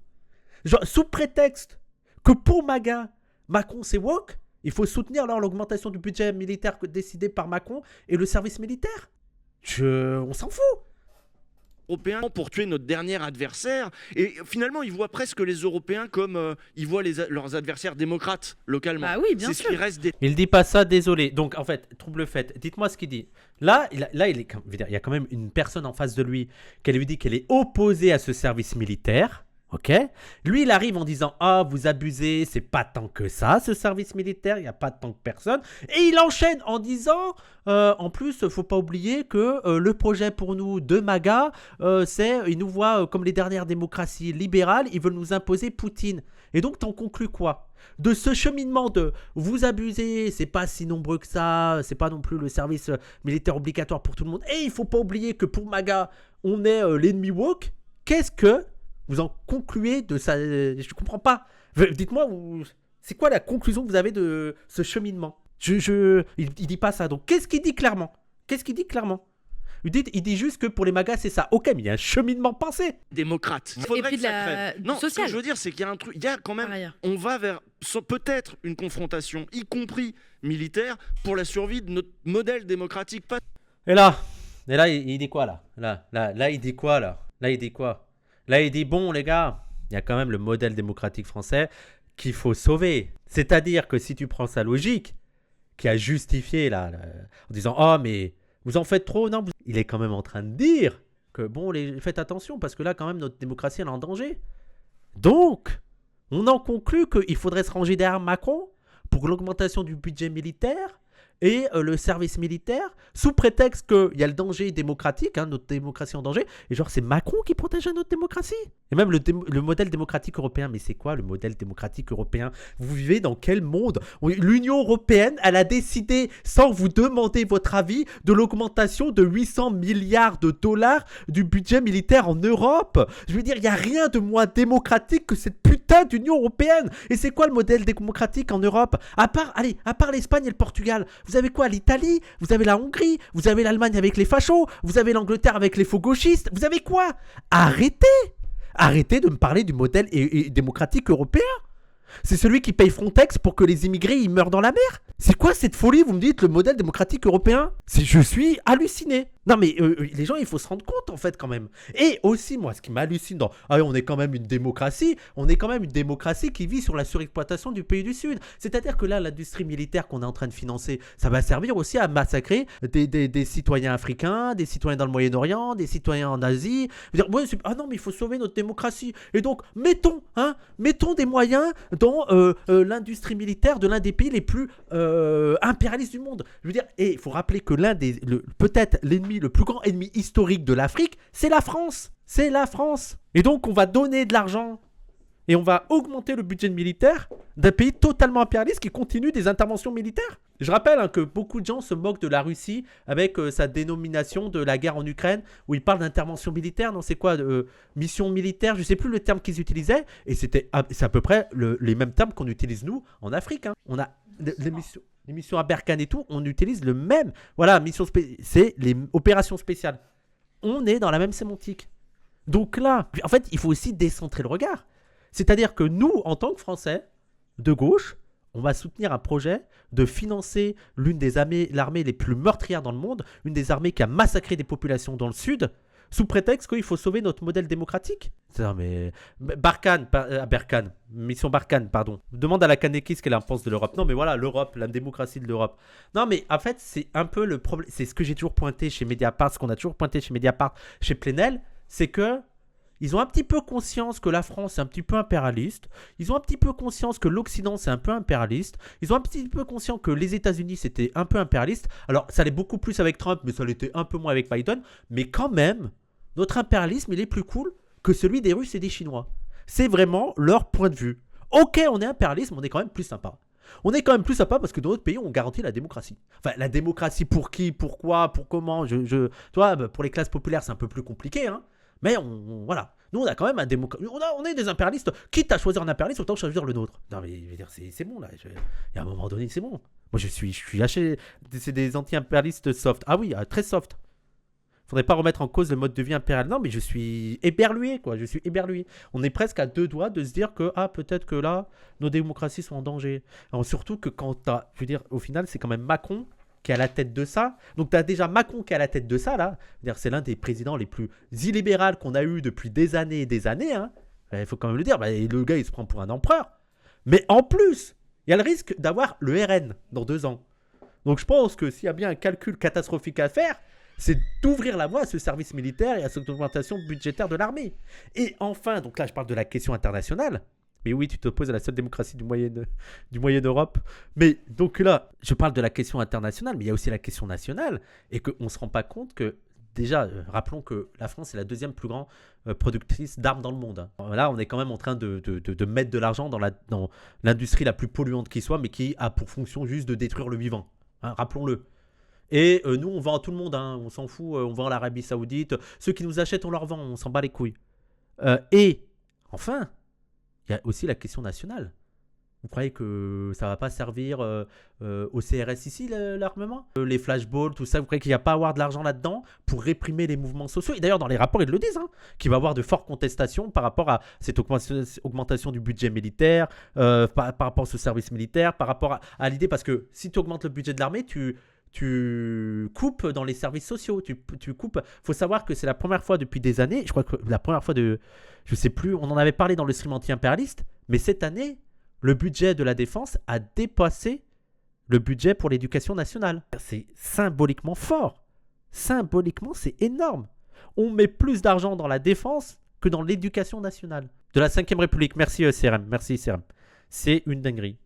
Genre, sous prétexte que pour MAGA, Macron, c'est woke, il faut soutenir alors l'augmentation du budget militaire décidé par Macron et le service militaire. On s'en fout. Européens pour tuer notre dernier adversaire. Et finalement, ils voient presque les Européens comme ils voient leurs adversaires démocrates localement. Bah oui, bien sûr. C'est ce qui reste des... Il dit pas ça, désolé. Donc, en fait, trouble fait. Dites-moi ce qu'il dit. Là, il y a quand même une personne en face de lui qui lui dit qu'elle est opposée à ce service militaire. Ok, lui il arrive en disant ah vous abusez, c'est pas tant que ça ce service militaire, il y a pas tant que personne, et il enchaîne en disant en plus faut pas oublier que le projet pour nous de MAGA c'est ils nous voient comme les dernières démocraties libérales, ils veulent nous imposer Poutine. Et donc t'en conclus quoi? De ce cheminement de vous abusez, c'est pas si nombreux que ça, c'est pas non plus le service militaire obligatoire pour tout le monde, et il faut pas oublier que pour MAGA on est l'ennemi woke. Qu'est-ce que vous en concluez de ça? Je comprends pas. Dites-moi, c'est quoi la conclusion que vous avez de ce cheminement? Il dit pas ça. Donc, qu'est-ce qu'il dit clairement? Il dit juste que pour les MAGA, c'est ça. Ok, mais il y a un cheminement pensé. Démocrate. Il faudrait que ça crève. Non, ce que je veux dire, c'est qu'il y a un truc. Il y a quand même. On va vers peut-être une confrontation, y compris militaire, pour la survie de notre modèle démocratique. Et là, il dit quoi là? Là, il dit quoi là? Là, il dit, bon, les gars, il y a quand même le modèle démocratique français qu'il faut sauver. C'est-à-dire que si tu prends sa logique, qui a justifié, là, en disant, oh, mais vous en faites trop, non, il est quand même en train de dire que, bon, faites attention, parce que là, quand même, notre démocratie, elle est en danger. Donc, on en conclut qu'il faudrait se ranger derrière Macron pour l'augmentation du budget militaire et le service militaire, sous prétexte qu'il y a le danger démocratique, notre démocratie en danger, et genre c'est Macron qui protège notre démocratie. Et même le modèle démocratique européen, mais c'est quoi le modèle démocratique européen? Vous vivez dans quel monde? L'Union européenne, elle a décidé, sans vous demander votre avis, de l'augmentation de 800 milliards de dollars du budget militaire en Europe. Je veux dire, il n'y a rien de moins démocratique que cette putain d'Union européenne. Et c'est quoi le modèle démocratique en Europe? À part l'Espagne et le Portugal, vous avez quoi? L'Italie, vous avez la Hongrie, vous avez l'Allemagne avec les fachos, vous avez l'Angleterre avec les faux gauchistes, vous avez quoi? Arrêtez de me parler du modèle démocratique européen. C'est celui qui paye Frontex pour que les immigrés ils meurent dans la mer. C'est quoi cette folie? Vous me dites le modèle démocratique européen? Je suis halluciné. Non mais les gens, il faut se rendre compte en fait quand même. Et aussi moi, ce qui m'hallucine on est quand même une démocratie. On est quand même une démocratie qui vit sur la surexploitation du pays du Sud. C'est-à-dire que là, l'industrie militaire qu'on est en train de financer, ça va servir aussi à massacrer des citoyens africains, des citoyens dans le Moyen-Orient, des citoyens en Asie. Non mais il faut sauver notre démocratie. Et donc mettons des moyens dans l'industrie militaire de l'un des pays les plus impérialistes du monde. Je veux dire, et il faut rappeler que peut-être le plus grand ennemi historique de l'Afrique, c'est la France. Et donc, on va donner de l'argent et on va augmenter le budget militaire d'un pays totalement impérialiste qui continue des interventions militaires. Je rappelle que beaucoup de gens se moquent de la Russie avec sa dénomination de la guerre en Ukraine, où ils parlent d'intervention militaire. Non, c'est quoi mission militaire? Je ne sais plus le terme qu'ils utilisaient. Et c'est à peu près les mêmes termes qu'on utilise nous en Afrique. On a les missions à Berkane et tout, on utilise le même. Voilà, c'est les opérations spéciales. On est dans la même sémantique. Donc là, en fait, il faut aussi décentrer le regard. C'est-à-dire que nous, en tant que Français, de gauche, on va soutenir un projet de financer l'une des l'armée les plus meurtrières dans le monde, une des armées qui a massacré des populations dans le Sud, sous prétexte qu'il faut sauver notre modèle démocratique. Non mais Barkhane, mission Barkhane, pardon. Demande à la Kaneki ce qu'elle en pense de l'Europe. Non mais voilà, l'Europe, la démocratie de l'Europe. Non mais en fait, c'est un peu le problème. C'est ce que j'ai toujours pointé chez Mediapart, ce qu'on a toujours pointé chez Mediapart, chez Plenel, c'est que ils ont un petit peu conscience que la France est un petit peu impérialiste. Ils ont un petit peu conscience que l'Occident c'est un peu impérialiste. Ils ont un petit peu conscience que les États-Unis c'était un peu impérialiste. Alors ça l'est beaucoup plus avec Trump, mais ça l'était un peu moins avec Biden. Mais quand même, notre impérialisme il est plus cool que celui des Russes et des Chinois. C'est vraiment leur point de vue. Ok, on est impérialiste, mais on est quand même plus sympa. On est quand même plus sympa parce que dans notre pays, on garantit la démocratie. Enfin, la démocratie pour qui, pourquoi, pour comment. Tu vois, pour les classes populaires, c'est un peu plus compliqué, hein. Mais voilà. Nous, on a quand même un démocrate. On est des impérialistes. Quitte à choisir un impérialiste, autant choisir le nôtre. Non, mais je veux dire, c'est bon, là. Il y a un moment donné, c'est bon. Moi, je suis lâché. C'est des anti-impérialistes soft. Ah oui, très soft. Faudrait pas remettre en cause le mode de vie impérial. Non, mais je suis éberlué, quoi. Je suis éberlué. On est presque à 2 doigts de se dire que, peut-être que là, nos démocraties sont en danger. Alors, surtout que je veux dire, au final, c'est quand même Macron qui est à la tête de ça. Donc, tu as déjà Macron qui est à la tête de ça, là. C'est l'un des présidents les plus illibéraux qu'on a eu depuis des années et des années. Hein. Il faut quand même le dire. Le gars, il se prend pour un empereur. Mais en plus, il y a le risque d'avoir le RN dans 2 ans. Donc, je pense que s'il y a bien un calcul catastrophique à faire, c'est d'ouvrir la voie à ce service militaire et à cette augmentation budgétaire de l'armée. Et enfin, donc là, je parle de la question internationale. Mais oui, tu t'opposes à la seule démocratie du Moyen-Europe. Mais donc là, je parle de la question internationale, mais il y a aussi la question nationale. Et qu'on ne se rend pas compte que, déjà, rappelons que la France est la 2e plus grande productrice d'armes dans le monde. Là, on est quand même en train de mettre de l'argent dans l'industrie la plus polluante qui soit, mais qui a pour fonction juste de détruire le vivant. Hein, rappelons-le. Et nous, on vend à tout le monde, hein, on s'en fout, on vend à l'Arabie Saoudite. Ceux qui nous achètent, on leur vend, on s'en bat les couilles. Et enfin, il y a aussi la question nationale. Vous croyez que ça ne va pas servir au CRS ici, l'armement les flashballs, tout ça, vous croyez qu'il n'y a pas à avoir de l'argent là-dedans pour réprimer les mouvements sociaux? Et d'ailleurs, dans les rapports, ils le disent, hein, qu'il va y avoir de fortes contestations par rapport à cette augmentation du budget militaire, par rapport à ce service militaire, par rapport à l'idée, parce que si tu augmentes le budget de l'armée, tu coupes dans les services sociaux, tu coupes. Il faut savoir que c'est la première fois depuis des années, je crois que la première fois je sais plus, on en avait parlé dans le stream anti-impérialiste, mais cette année, le budget de la défense a dépassé le budget pour l'éducation nationale. C'est symboliquement fort. Symboliquement, c'est énorme. On met plus d'argent dans la défense que dans l'éducation nationale. De la 5ème République. Merci CRM. Merci CRM. C'est une dinguerie.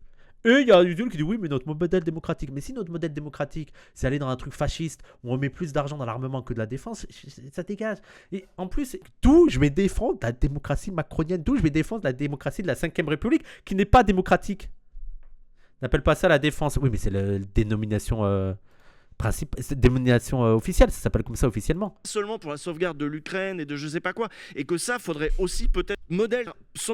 Et il y a Udul qui dit oui, mais notre modèle démocratique. Mais si notre modèle démocratique, c'est aller dans un truc fasciste où on met plus d'argent dans l'armement que de la défense, ça dégage. Et en plus, d'où je vais défendre la démocratie macronienne, d'où je vais défendre la démocratie de la 5ème République qui n'est pas démocratique. N'appelle pas ça la défense. Oui, mais c'est la dénomination officielle, ça s'appelle comme ça officiellement. Seulement pour la sauvegarde de l'Ukraine et de je sais pas quoi. Et que ça, faudrait aussi peut-être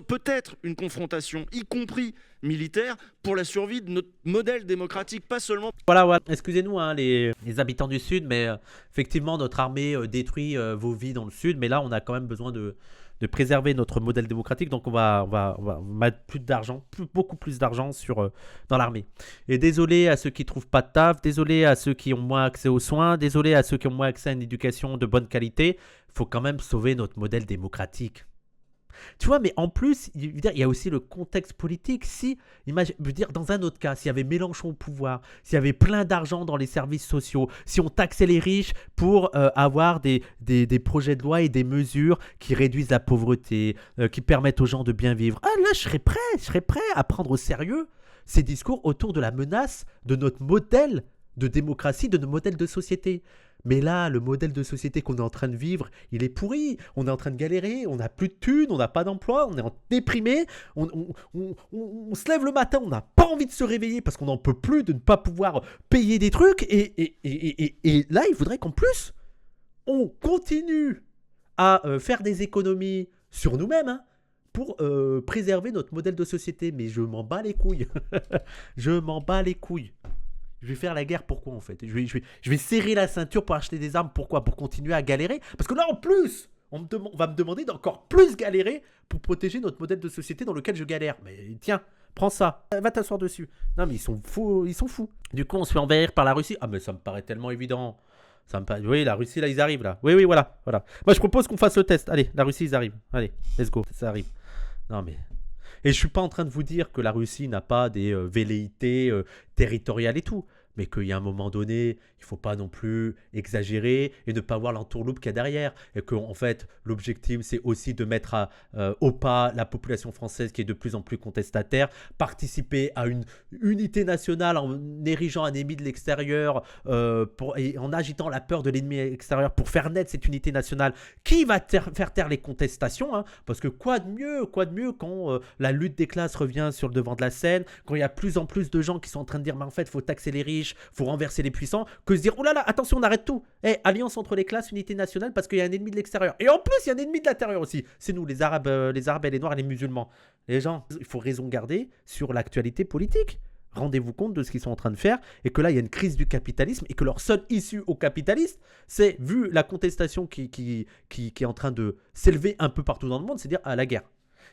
peut-être une confrontation, y compris militaire, pour la survie de notre modèle démocratique, pas seulement... Voilà. Excusez-nous hein, les habitants du Sud, mais effectivement, notre armée détruit vos vies dans le Sud, mais là, on a quand même besoin de préserver notre modèle démocratique, donc on va mettre beaucoup plus d'argent dans l'armée. Et désolé à ceux qui ne trouvent pas de taf, désolé à ceux qui ont moins accès aux soins, désolé à ceux qui ont moins accès à une éducation de bonne qualité, il faut quand même sauver notre modèle démocratique. Tu vois, mais en plus, il y a aussi le contexte politique. Dans un autre cas, s'il y avait Mélenchon au pouvoir, s'il y avait plein d'argent dans les services sociaux, si on taxait les riches pour avoir des projets de loi et des mesures qui réduisent la pauvreté, qui permettent aux gens de bien vivre, là, je serais prêt à prendre au sérieux ces discours autour de la menace de notre modèle de démocratie, de notre modèle de société. Mais là, le modèle de société qu'on est en train de vivre, il est pourri. On est en train de galérer, on n'a plus de thunes, on n'a pas d'emploi, on est déprimé. On se lève le matin, on n'a pas envie de se réveiller parce qu'on n'en peut plus de ne pas pouvoir payer des trucs. Et là, il faudrait qu'en plus, on continue à faire des économies sur nous-mêmes hein, pour préserver notre modèle de société. Mais je m'en bats les couilles. Je m'en bats les couilles. Je vais faire la guerre, pourquoi en fait? Je vais serrer la ceinture pour acheter des armes, pourquoi? Pour continuer à galérer? Parce que là en plus, on va me demander d'encore plus galérer pour protéger notre modèle de société dans lequel je galère. Mais tiens, prends ça, va t'asseoir dessus. Non mais ils sont fous. Du coup on se fait envahir par la Russie. Ah mais ça me paraît tellement évident. Oui, la Russie, là, ils arrivent, là. Oui, voilà. Moi, je propose qu'on fasse le test. Allez, la Russie, ils arrivent. Allez, let's go, ça arrive. Non, mais... Et je suis pas en train de vous dire que la Russie n'a pas des velléités territoriales et tout, mais qu'il y a un moment donné, il faut pas non plus exagérer et ne pas voir l'entourloupe qu'il y a derrière. Et qu'en fait, l'objectif, c'est aussi de mettre au pas la population française qui est de plus en plus contestataire, participer à une unité nationale en érigeant un ennemi de l'extérieur et en agitant la peur de l'ennemi extérieur pour faire naître cette unité nationale qui va faire taire les contestations. Hein, parce que quoi de mieux quand la lutte des classes revient sur le devant de la scène, quand il y a plus en plus de gens qui sont en train de dire mais en fait, il faut taxer les riches, il faut renverser les puissants, que se dire oh là là, attention, on arrête tout. Alliance entre les classes, unité nationale, parce qu'il y a un ennemi de l'extérieur. Et en plus, il y a un ennemi de l'intérieur aussi. C'est nous, les Arabes et les Noirs et les musulmans. Les gens, il faut raison garder sur l'actualité politique. Rendez-vous compte de ce qu'ils sont en train de faire et que là, il y a une crise du capitalisme et que leur seule issue au capitalisme, c'est, vu la contestation qui est en train de s'élever un peu partout dans le monde, c'est dire la guerre.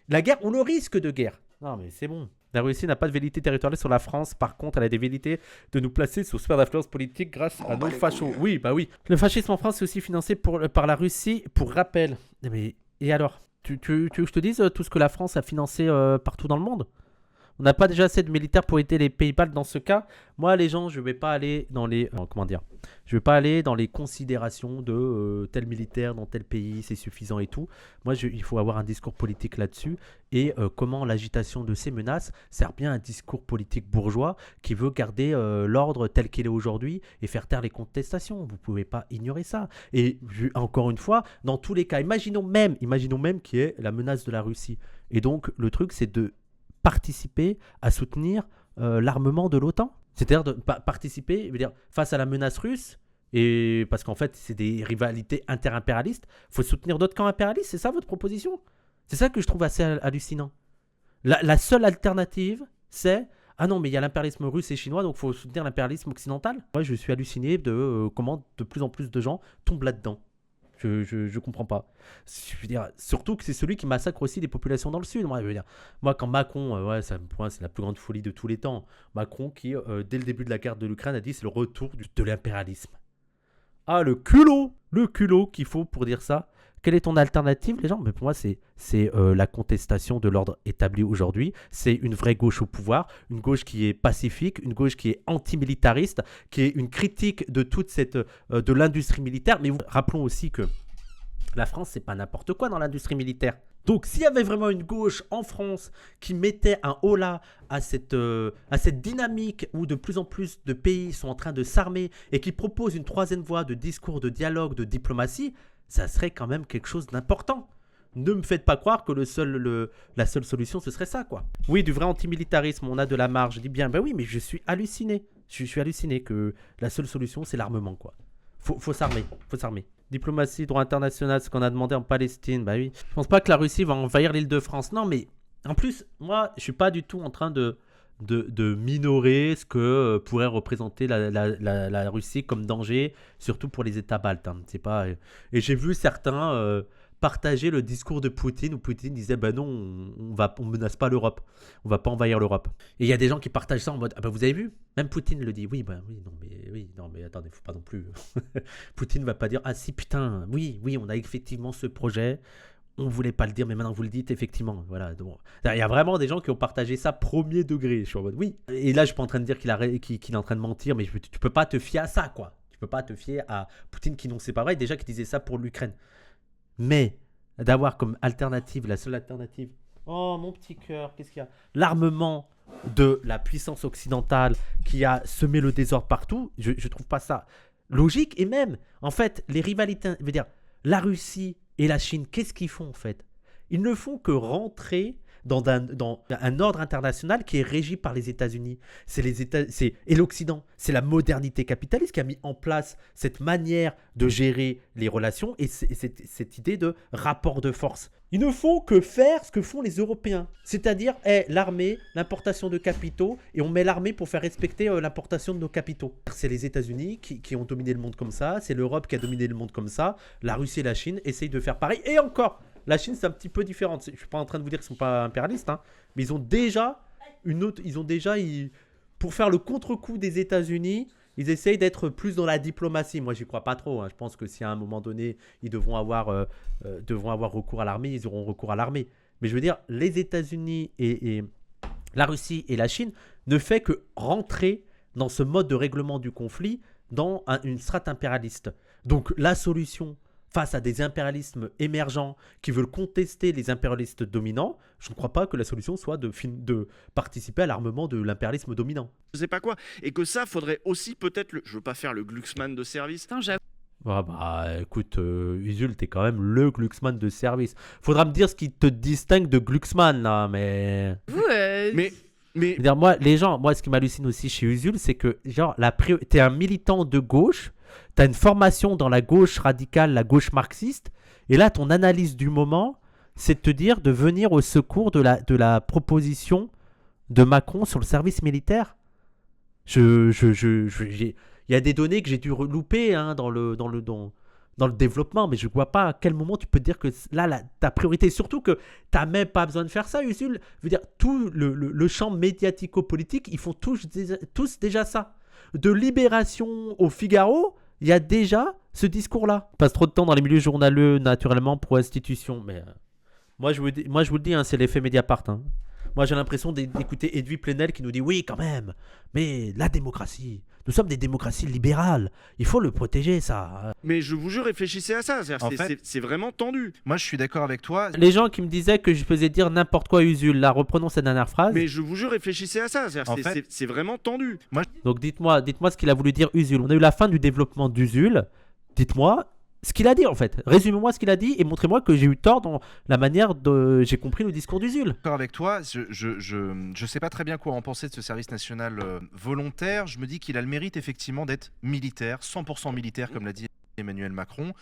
La guerre, on le risque de guerre. Non, mais c'est bon. La Russie n'a pas de velléité territoriale sur la France. Par contre, elle a des velléités de nous placer sous sphère d'influence politique grâce à nos fachos. Oui, bah oui. Le fascisme en France est aussi financé par la Russie, pour rappel. Mais, et alors tu veux que je te dise tout ce que la France a financé partout dans le monde ? On n'a pas déjà assez de militaires pour aider les pays baltes dans ce cas. Moi, les gens, je ne vais pas aller dans les... Je vais pas aller dans les considérations de tel militaire dans tel pays, c'est suffisant et tout. Moi, il faut avoir un discours politique là-dessus. Et comment l'agitation de ces menaces sert bien un discours politique bourgeois qui veut garder l'ordre tel qu'il est aujourd'hui et faire taire les contestations. Vous ne pouvez pas ignorer ça. Et encore une fois, dans tous les cas, imaginons même qu'il y ait la menace de la Russie. Et donc, le truc, c'est de participer à soutenir l'armement de l'OTAN. C'est-à-dire de participer, je veux dire, face à la menace russe, et parce qu'en fait, c'est des rivalités interimpérialistes, il faut soutenir d'autres camps impérialistes, c'est ça votre proposition ? C'est ça que je trouve assez hallucinant. La seule alternative, c'est « Ah non, mais il y a l'impérialisme russe et chinois, donc il faut soutenir l'impérialisme occidental ». Moi, je suis halluciné de comment de plus en plus de gens tombent là-dedans. Je comprends pas. Je veux dire, surtout que c'est celui qui massacre aussi les populations dans le sud. Moi, je veux dire, quand Macron, pour moi, c'est la plus grande folie de tous les temps. Macron qui, dès le début de la guerre de l'Ukraine, a dit c'est le retour de l'impérialisme. Ah, le culot qu'il faut pour dire ça. Quelle est ton alternative, les gens ? Mais pour moi, c'est la contestation de l'ordre établi aujourd'hui. C'est une vraie gauche au pouvoir, une gauche qui est pacifique, une gauche qui est antimilitariste, qui est une critique de toute cette de l'industrie militaire. Mais rappelons aussi que la France, c'est pas n'importe quoi dans l'industrie militaire. Donc, s'il y avait vraiment une gauche en France qui mettait un holà à cette dynamique où de plus en plus de pays sont en train de s'armer et qui propose une troisième voie de discours, de dialogue, de diplomatie, ça serait quand même quelque chose d'important. Ne me faites pas croire que la seule solution, ce serait ça, quoi. Oui, du vrai antimilitarisme, on a de la marge. Je dis bien, ben oui, mais je suis halluciné. Je suis halluciné que la seule solution, c'est l'armement, quoi. Faut s'armer. Diplomatie, droit international, ce qu'on a demandé en Palestine, bah oui. Je pense pas que la Russie va envahir l'Île-de-France. Non, mais en plus, moi, je suis pas du tout en train de minorer ce que pourrait représenter la Russie comme danger, surtout pour les États baltes. Hein. C'est pas... Et j'ai vu certains partager le discours de Poutine, où Poutine disait bah non, on menace pas l'Europe, on va pas envahir l'Europe. Et il y a des gens qui partagent ça en mode ah bah vous avez vu, même Poutine le dit. Oui non mais attendez, faut pas non plus. Poutine va pas dire ah si putain oui on a effectivement ce projet. On voulait pas le dire, mais maintenant vous le dites, effectivement. Voilà. Donc, il y a vraiment des gens qui ont partagé ça premier degré. Je suis en mode oui. Et là, je suis pas en train de dire qu'il est en train de mentir, mais tu peux pas te fier à ça, quoi. Tu peux pas te fier à Poutine qui non, c'est pas vrai. Déjà qui disait ça pour l'Ukraine. Mais d'avoir comme alternative, la seule alternative. Oh mon petit cœur, qu'est-ce qu'il y a ? L'armement de la puissance occidentale qui a semé le désordre partout. Je trouve pas ça logique. Et même, en fait, les rivalités, je veux dire, la Russie et la Chine, qu'est-ce qu'ils font en fait ? Ils ne font que rentrer dans un ordre international qui est régi par les États-Unis. Et l'Occident. C'est la modernité capitaliste qui a mis en place cette manière de gérer les relations et cette idée de rapport de force. Ils ne font que faire ce que font les Européens. C'est-à-dire l'armée, l'importation de capitaux, et on met l'armée pour faire respecter l'importation de nos capitaux. C'est les États-Unis qui ont dominé le monde comme ça, c'est l'Europe qui a dominé le monde comme ça, la Russie et la Chine essayent de faire pareil, et encore la Chine, c'est un petit peu différent. Je ne suis pas en train de vous dire qu'ils ne sont pas impérialistes, hein, mais ils ont déjà pour faire le contre-coup des États-Unis, Ils essayent d'être plus dans la diplomatie. Moi, j'y crois pas trop. Je pense que si à un moment donné, ils devront avoir recours à l'armée, ils auront recours à l'armée. Mais je veux dire, les États-Unis et la Russie et la Chine ne fait que rentrer dans ce mode de règlement du conflit dans une strate impérialiste. Donc la solution face à des impérialismes émergents qui veulent contester les impérialistes dominants, je ne crois pas que la solution soit de participer à l'armement de l'impérialisme dominant. Je sais pas quoi. Et que ça, faudrait aussi peut-être, je veux pas faire le Glucksmann de service. Putain, j'avoue. Ah bah écoute, Usul, t'es quand même le Glucksmann de service. Faudra me dire ce qui te distingue de Glucksmann là, mais... Mais Je veux dire, moi, ce qui m'hallucine aussi chez Usul, c'est que genre t'es un militant de gauche, t'as une formation dans la gauche radicale, la gauche marxiste, et là ton analyse du moment, c'est de te dire de venir au secours de la proposition de Macron sur le service militaire. Il y a des données que j'ai dû louper dans le développement, mais je ne vois pas à quel moment tu peux te dire que là ta priorité, surtout que tu n'as même pas besoin de faire ça, Usul. Je veux dire, tout le champ médiatico-politique, ils font tous déjà ça. De Libération au Figaro, il y a déjà ce discours-là. On passe trop de temps dans les milieux journaleux, naturellement, pour institutions. Mais moi, je vous le dis, c'est l'effet Mediapart. Moi, j'ai l'impression d'écouter Edwy Plenel qui nous dit « Oui, quand même, mais la démocratie, nous sommes des démocraties libérales. Il faut le protéger, ça. » Mais je vous jure, réfléchissez à ça. C'est vraiment tendu. Moi, je suis d'accord avec toi. Les gens qui me disaient que je faisais dire n'importe quoi à Usul, là, reprenons cette dernière phrase. Mais je vous jure, réfléchissez à ça. C'est vraiment tendu. Donc, dites-moi ce qu'il a voulu dire Usul. On a eu la fin du développement d'Usul. Dites-moi ce qu'il a dit, en fait. Résumez-moi ce qu'il a dit et montrez-moi que j'ai eu tort dans la manière dont j'ai compris le discours d'Usul. D'accord avec toi, je sais pas très bien quoi en penser de ce service national volontaire. Je me dis qu'il a le mérite effectivement d'être militaire, 100% militaire, comme l'a dit Emmanuel Macron.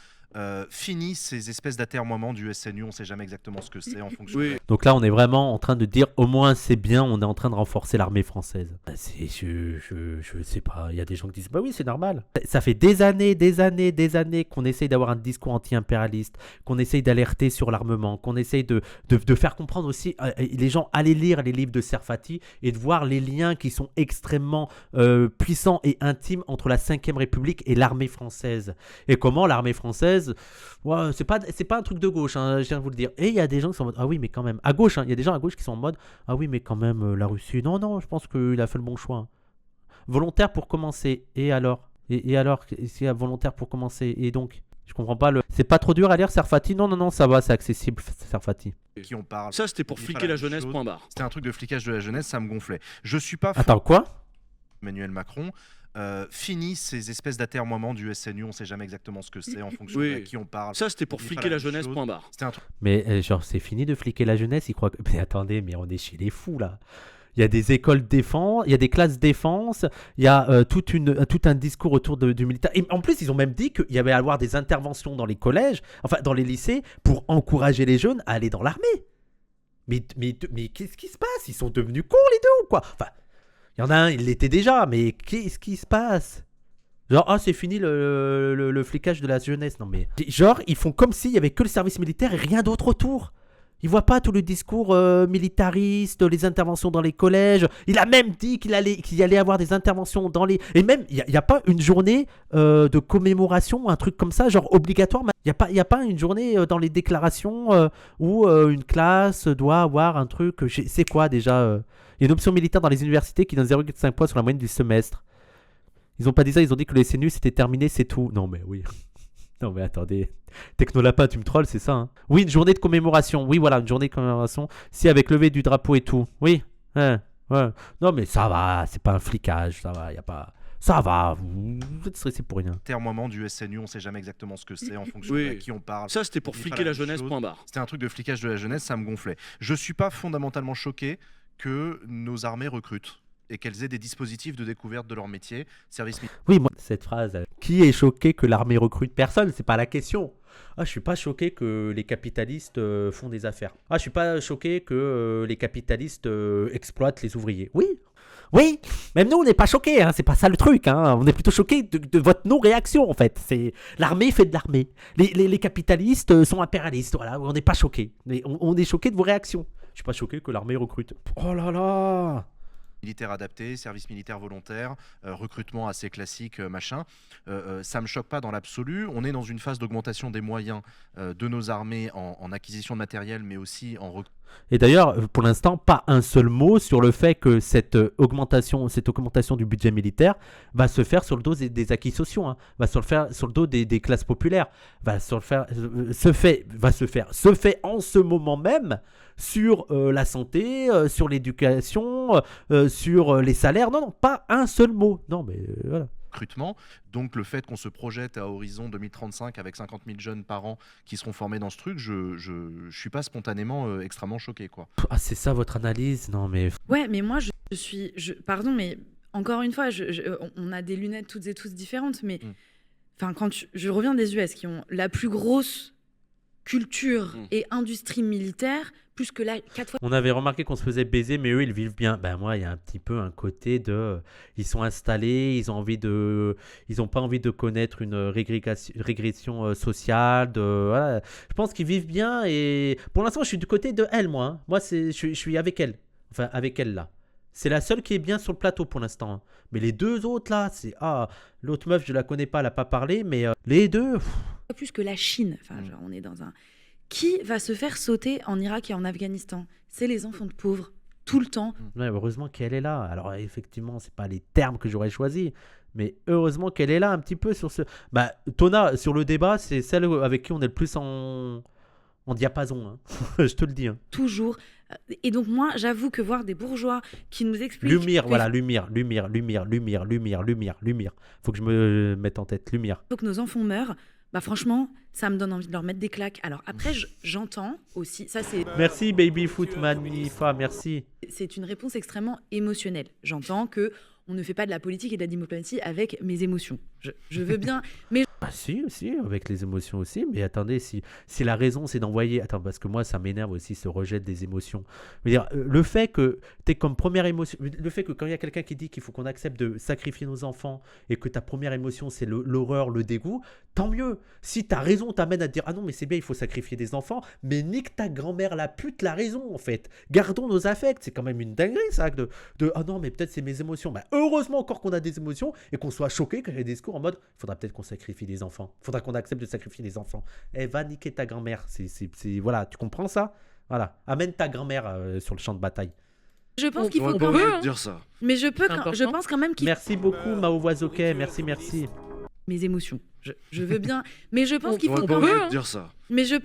Fini ces espèces d'atermoiements du SNU, on sait jamais exactement ce que c'est en fonction. Oui. Donc là, on est vraiment en train de dire au moins c'est bien, on est en train de renforcer l'armée française. Je sais pas, il y a des gens qui disent bah oui, c'est normal. Ça fait des années qu'on essaye d'avoir un discours anti-impérialiste, qu'on essaye d'alerter sur l'armement, qu'on essaye de faire comprendre aussi les gens aller lire les livres de Serfati et de voir les liens qui sont extrêmement puissants et intimes entre la 5e République et l'armée française. Et comment l'armée française, ouais, c'est pas un truc de gauche, je viens de vous le dire. Et il y a des gens qui sont en mode ah oui, mais quand même, à gauche, il y a des gens à gauche qui sont en mode ah oui, mais quand même, la Russie, non, je pense qu'il a fait le bon choix. Volontaire pour commencer, et alors et alors, s'il y a volontaire pour commencer, et donc je comprends pas c'est pas trop dur à lire Serfati? Non, ça va, c'est accessible, Serfati. Qui on parle. Ça, c'était pour fliquer la jeunesse, point barre. C'était un truc de flicage de la jeunesse, ça me gonflait. Je suis pas. Attends, quoi? Emmanuel Macron. Fini ces espèces d'atermoiements du SNU, on sait jamais exactement ce que c'est en fonction de qui on parle. Ça, c'était pour fliquer la jeunesse, point barre. Mais genre, c'est fini de fliquer la jeunesse, ils croient que... Mais attendez, mais on est chez les fous, là. Il y a des écoles défense, il y a des classes défense, il y a tout un discours autour du militaire. Et en plus, ils ont même dit qu'il y avait à avoir des interventions dans les collèges, enfin dans les lycées, pour encourager les jeunes à aller dans l'armée. Mais qu'est-ce qui se passe? Ils sont devenus cons, les deux, ou quoi? Enfin, il y en a un, il l'était déjà, mais qu'est-ce qui se passe? Genre, c'est fini le flicage de la jeunesse. Non, mais genre, ils font comme s'il y avait que le service militaire et rien d'autre autour. Ils voient pas tout le discours militariste, les interventions dans les collèges. Il a même dit qu'il allait avoir des interventions dans les... Et même, il n'y a pas une journée de commémoration, un truc comme ça, genre obligatoire. Il n'y a pas une journée dans les déclarations où une classe doit avoir un truc... C'est quoi déjà il y a une option militaire dans les universités qui donne 0,5 points sur la moyenne du semestre. Ils n'ont pas dit ça, ils ont dit que le SNU c'était terminé, c'est tout. Non mais oui. Non mais attendez. Technolapin, tu me trolls, c'est ça hein? Oui, une journée de commémoration. Oui, voilà, une journée de commémoration. Si, avec lever du drapeau et tout. Oui. Ouais. Non mais ça va, c'est pas un flicage, ça va, y a pas... Ça va, vous êtes stressé pour rien. Termoiement du SNU, on sait jamais exactement ce que c'est en fonction de qui on parle. Ça, c'était pour fliquer la jeunesse, point barre. C'était un truc de flicage de la jeunesse, ça me gonflait. Je suis pas fondamentalement choqué que nos armées recrutent et qu'elles aient des dispositifs de découverte de leur métier, service militaire. Oui, moi, cette phrase, qui est choqué que l'armée recrute? Personne, c'est pas la question. Je suis pas choqué que les capitalistes font des affaires. Je suis pas choqué que les capitalistes exploitent les ouvriers. Oui, même nous on n'est pas choqués, c'est pas ça le truc, on est plutôt choqués de votre non-réaction en fait. C'est l'armée fait de l'armée. Les capitalistes sont impérialistes, voilà, on n'est pas choqués. On est choqués de vos réactions. Je suis pas choqué que l'armée recrute. Oh là là. Militaire adapté, service militaire volontaire, recrutement assez classique, machin. Ça me choque pas dans l'absolu. On est dans une phase d'augmentation des moyens de nos armées en acquisition de matériel, mais aussi en Et d'ailleurs, pour l'instant, pas un seul mot sur le fait que cette augmentation du budget militaire va se faire sur le dos des acquis sociaux, hein, va se faire sur le dos des classes populaires, se fait en ce moment même sur la santé, sur l'éducation, sur les salaires. Non, pas un seul mot. Non, mais voilà. Recrutement. Donc le fait qu'on se projette à horizon 2035 avec 50 000 jeunes par an qui seront formés dans ce truc, je suis pas spontanément extrêmement choqué, quoi. Ah, c'est ça votre analyse? Non, mais... Ouais, mais moi, pardon, mais encore une fois, on a des lunettes toutes et tous différentes, mais je reviens des US qui ont la plus grosse culture et industrie militaire, plus que là, 4 fois. On avait remarqué qu'on se faisait baiser, mais eux, ils vivent bien. Ben moi, il y a un petit peu un côté de... Ils sont installés, ils n'ont pas envie de connaître une régression sociale. Voilà. Je pense qu'ils vivent bien et pour l'instant, je suis du côté de elle, moi. Hein. Moi, je suis avec elle. Enfin, avec elle, là. C'est la seule qui est bien sur le plateau pour l'instant. Hein. Mais les deux autres, là, c'est... Ah, l'autre meuf, je la connais pas, elle n'a pas parlé, mais les deux... Plus que la Chine. Enfin, genre, on est dans un... Qui va se faire sauter en Irak et en Afghanistan? C'est les enfants de pauvres, tout le temps. Ouais, heureusement qu'elle est là. Alors, effectivement, c'est pas les termes que j'aurais choisis, mais heureusement qu'elle est là un petit peu sur ce... Bah, Tona, sur le débat, c'est celle avec qui on est le plus en diapason. Hein. Je te le dis. Hein. Toujours. Et donc, moi, j'avoue que voir des bourgeois qui nous expliquent... Lumière. Faut que je me mette en tête. Lumière. Faut que nos enfants meurent. Bah franchement, ça me donne envie de leur mettre des claques. Alors après, j'entends aussi, ça c'est... Merci Baby Foot Manifa, merci. C'est une réponse extrêmement émotionnelle. J'entends que on ne fait pas de la politique et de la diplomatie avec mes émotions. Je veux bien, mais... Ah si, avec les émotions aussi. Mais attendez, si la raison c'est d'envoyer... Attends, parce que moi ça m'énerve aussi ce rejet des émotions. Je veux dire, le fait que t'es comme première émotion... Le fait que quand il y a quelqu'un qui dit qu'il faut qu'on accepte de sacrifier nos enfants et que ta première émotion c'est l'horreur, le dégoût, tant mieux. Si ta raison t'amène à te dire « Ah non, mais c'est bien, il faut sacrifier des enfants », mais nique ta grand-mère la pute la raison en fait. Gardons nos affects. C'est quand même une dinguerie ça de « Ah non, mais peut-être c'est mes émotions ». Bah, heureusement encore qu'on a des émotions et qu'on soit choqué quand il y a des discours en mode « Faudra peut-être qu'on sacrifie des enfants. Faudra qu'on accepte de sacrifier des enfants. » Eh, va niquer ta grand-mère. Voilà, tu comprends ça? Voilà, amène ta grand-mère sur le champ de bataille. Je pense qu'il faut quand même dire ça. Mais je pense quand même qu'il... Merci beaucoup Mao Wazoke, merci. Mes émotions. Je veux bien, mais je pense qu'il faut quand même dire ça. Mais je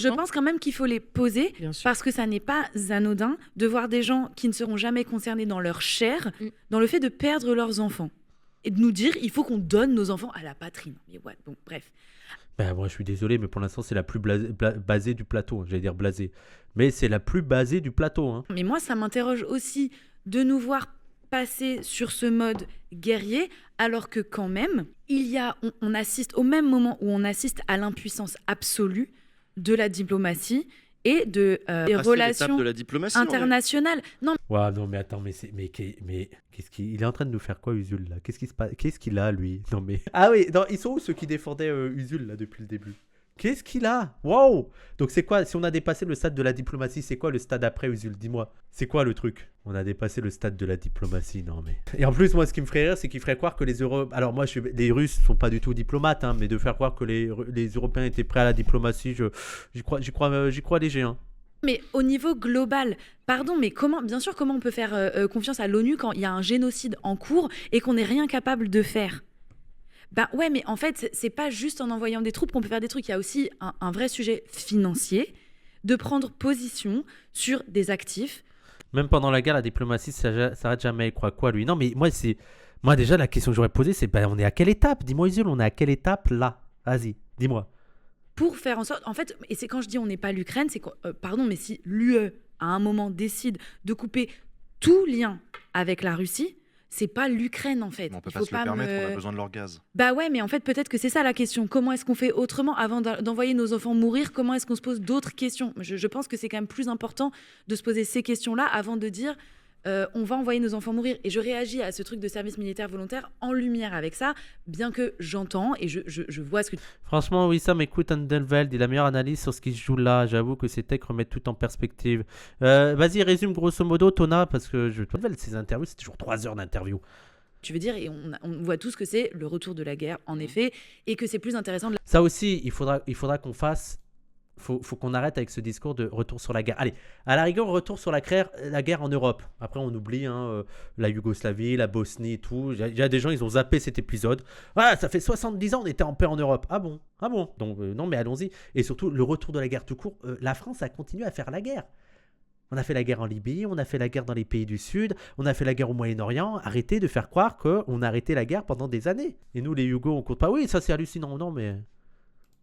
pense quand même qu'il faut les poser parce que ça n'est pas anodin de voir des gens qui ne seront jamais concernés dans leur chair, dans le fait de perdre leurs enfants et de nous dire il faut qu'on donne nos enfants à la patrie. Mais ouais, bon, bref. Ben, moi je suis désolé, mais pour l'instant c'est la plus basée du plateau. J'allais dire blasée, mais c'est la plus basée du plateau. Hein. Mais moi ça m'interroge aussi de nous voir passer sur ce mode guerrier, alors que quand même, on assiste au même moment où on assiste à l'impuissance absolue de la diplomatie et de des relations de la diplomatie, internationales. Non. Ouais, non, mais attends, mais qu'est-ce qu'il est en train de nous faire quoi, Usul là? Qu'est-ce qui se passe? Qu'est-ce qu'il a lui? Non mais ah oui, non, ils sont où ceux qui défendaient Usul là depuis le début? Qu'est-ce qu'il a? Waouh! Donc c'est quoi? Si on a dépassé le stade de la diplomatie, c'est quoi le stade après, Usul? Dis-moi. C'est quoi le truc? On a dépassé le stade de la diplomatie, non mais... Et en plus, moi, ce qui me ferait rire, c'est qu'il ferait croire que les Européens... Alors moi, les Russes sont pas du tout diplomates, hein, mais de faire croire que les Européens étaient prêts à la diplomatie, j'y crois léger, hein. Mais au niveau global, pardon, mais comment on peut faire confiance à l'ONU quand il y a un génocide en cours et qu'on n'est rien capable de faire? Ben ouais, mais en fait, c'est pas juste en envoyant des troupes qu'on peut faire des trucs. Il y a aussi un vrai sujet financier de prendre position sur des actifs. Même pendant la guerre, la diplomatie, ça s'arrête jamais. Il croit quoi, lui? Non, mais moi déjà, la question que j'aurais posée, c'est on est à quelle étape? Dis-moi, Usul, on est à quelle étape là? Vas-y, dis-moi. Pour faire en sorte, en fait, et c'est quand je dis on n'est pas l'Ukraine, c'est pardon, mais si l'UE à un moment décide de couper tout lien avec la Russie, c'est pas l'Ukraine en fait. Mais on peut pas se le permettre, on a besoin de leur gaz. Bah ouais, mais en fait peut-être que c'est ça la question. Comment est-ce qu'on fait autrement avant d'envoyer nos enfants mourir? Comment est-ce qu'on se pose d'autres questions? Je pense que c'est quand même plus important de se poser ces questions-là avant de dire on va envoyer nos enfants mourir. Et je réagis à ce truc de service militaire volontaire en lumière avec ça, bien que j'entends et je vois ce que... Franchement, Wissam, écoute Andelveld, il a la meilleure analyse sur ce qui se joue là. J'avoue que ces textes remettent tout en perspective. Vas-y, résume grosso modo, Tona, parce que ces interviews, c'est toujours 3 heures d'interview. Tu veux dire, et on voit tous que c'est le retour de la guerre, en effet, et que c'est plus intéressant de... Ça aussi, il faudra qu'on fasse... Faut qu'on arrête avec ce discours de retour sur la guerre. Allez, à la rigueur, retour sur la guerre en Europe. Après, on oublie la Yougoslavie, la Bosnie et tout. Il y a des gens, ils ont zappé cet épisode. Ah, ça fait 70 ans on était en paix en Europe. Ah bon. Donc, non, mais allons-y. Et surtout, le retour de la guerre tout court. La France a continué à faire la guerre. On a fait la guerre en Libye, on a fait la guerre dans les pays du Sud, on a fait la guerre au Moyen-Orient. Arrêtez de faire croire qu'on a arrêté la guerre pendant des années. Et nous, les Yougos, on compte pas. Oui, ça, c'est hallucinant. Non, mais...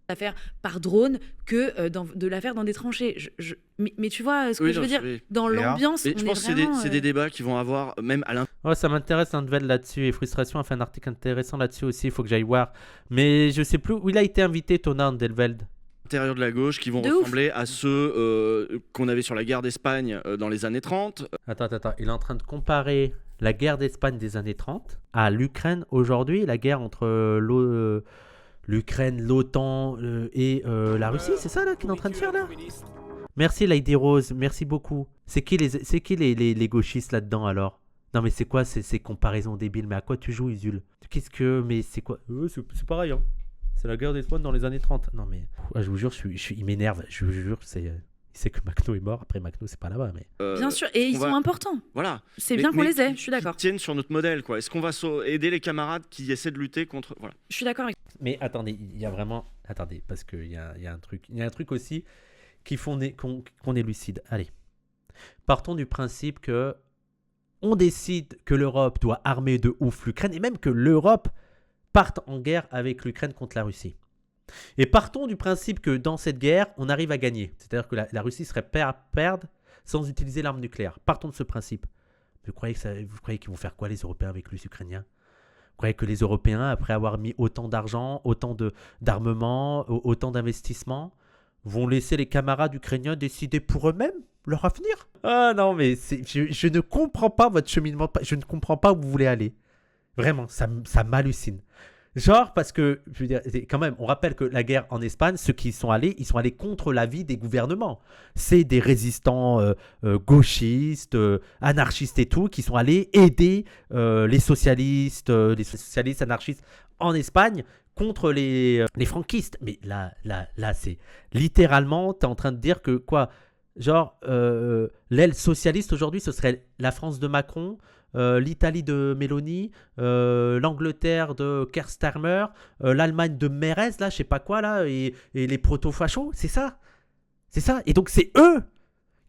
la faire par drone que de la faire dans des tranchées. Mais tu vois ce que je veux dire, dans l'ambiance, je pense que c'est des débats qui vont avoir même à l'intérieur. Ouais, ça m'intéresse un duel là-dessus et Frustration a fait un article intéressant là-dessus aussi, il faut que j'aille voir. Mais je sais plus où il a été invité, Tona Andelveld. Intérieur de la gauche qui vont ressembler à ceux qu'on avait sur la guerre d'Espagne dans les années 30. Attends, il est en train de comparer la guerre d'Espagne des années 30 à l'Ukraine aujourd'hui, la guerre entre l'Ukraine, l'OTAN et la Russie, c'est ça là qu'il est en train de faire là? Merci Lady Rose, merci beaucoup. C'est qui les gauchistes là-dedans alors? Non mais c'est quoi ces comparaisons débiles? Mais à quoi tu joues, Usul? Mais c'est quoi? C'est pareil, hein. C'est la guerre d'Espagne dans les années 30. Non mais, je vous jure, il m'énerve. Je vous jure, il sait que Macno est mort. Après, Macno, c'est pas là-bas. Mais... Bien sûr, et ils sont importants. Voilà. C'est bien qu'on les ait, je suis d'accord. Ils tiennent sur notre modèle, quoi. Est-ce qu'on va aider les camarades qui essaient de lutter contre... Voilà. Je suis d'accord avec... Mais attendez, il y a vraiment... Attendez, parce qu'il y a un truc. Il y a un truc aussi qu'on est lucide. Allez. Partons du principe que on décide que l'Europe doit armer de ouf l'Ukraine et même que l'Europe parte en guerre avec l'Ukraine contre la Russie. Et partons du principe que dans cette guerre, on arrive à gagner. C'est-à-dire que la Russie serait perdre sans utiliser l'arme nucléaire. Partons de ce principe. Vous croyez qu'ils vont faire quoi les Européens avec les Ukrainiens? Vous croyez que les Européens, après avoir mis autant d'argent, autant d'armement, autant d'investissements, vont laisser les camarades ukrainiens décider pour eux-mêmes leur avenir? Ah non, mais je ne comprends pas votre cheminement. Je ne comprends pas où vous voulez aller. Vraiment, ça m'hallucine. Genre, parce que, je veux dire, quand même, on rappelle que la guerre en Espagne, ceux qui y sont allés, ils sont allés contre l'avis des gouvernements. C'est des résistants gauchistes, anarchistes et tout, qui sont allés aider les socialistes anarchistes en Espagne contre les franquistes. Mais là, c'est littéralement, tu es en train de dire que quoi? Genre, l'aile socialiste aujourd'hui, ce serait la France de Macron, l'Italie de Meloni, l'Angleterre de Keir Starmer, l'Allemagne de Merez, là, je sais pas quoi, là, et les proto-fachos, c'est ça. C'est ça. Et donc, c'est eux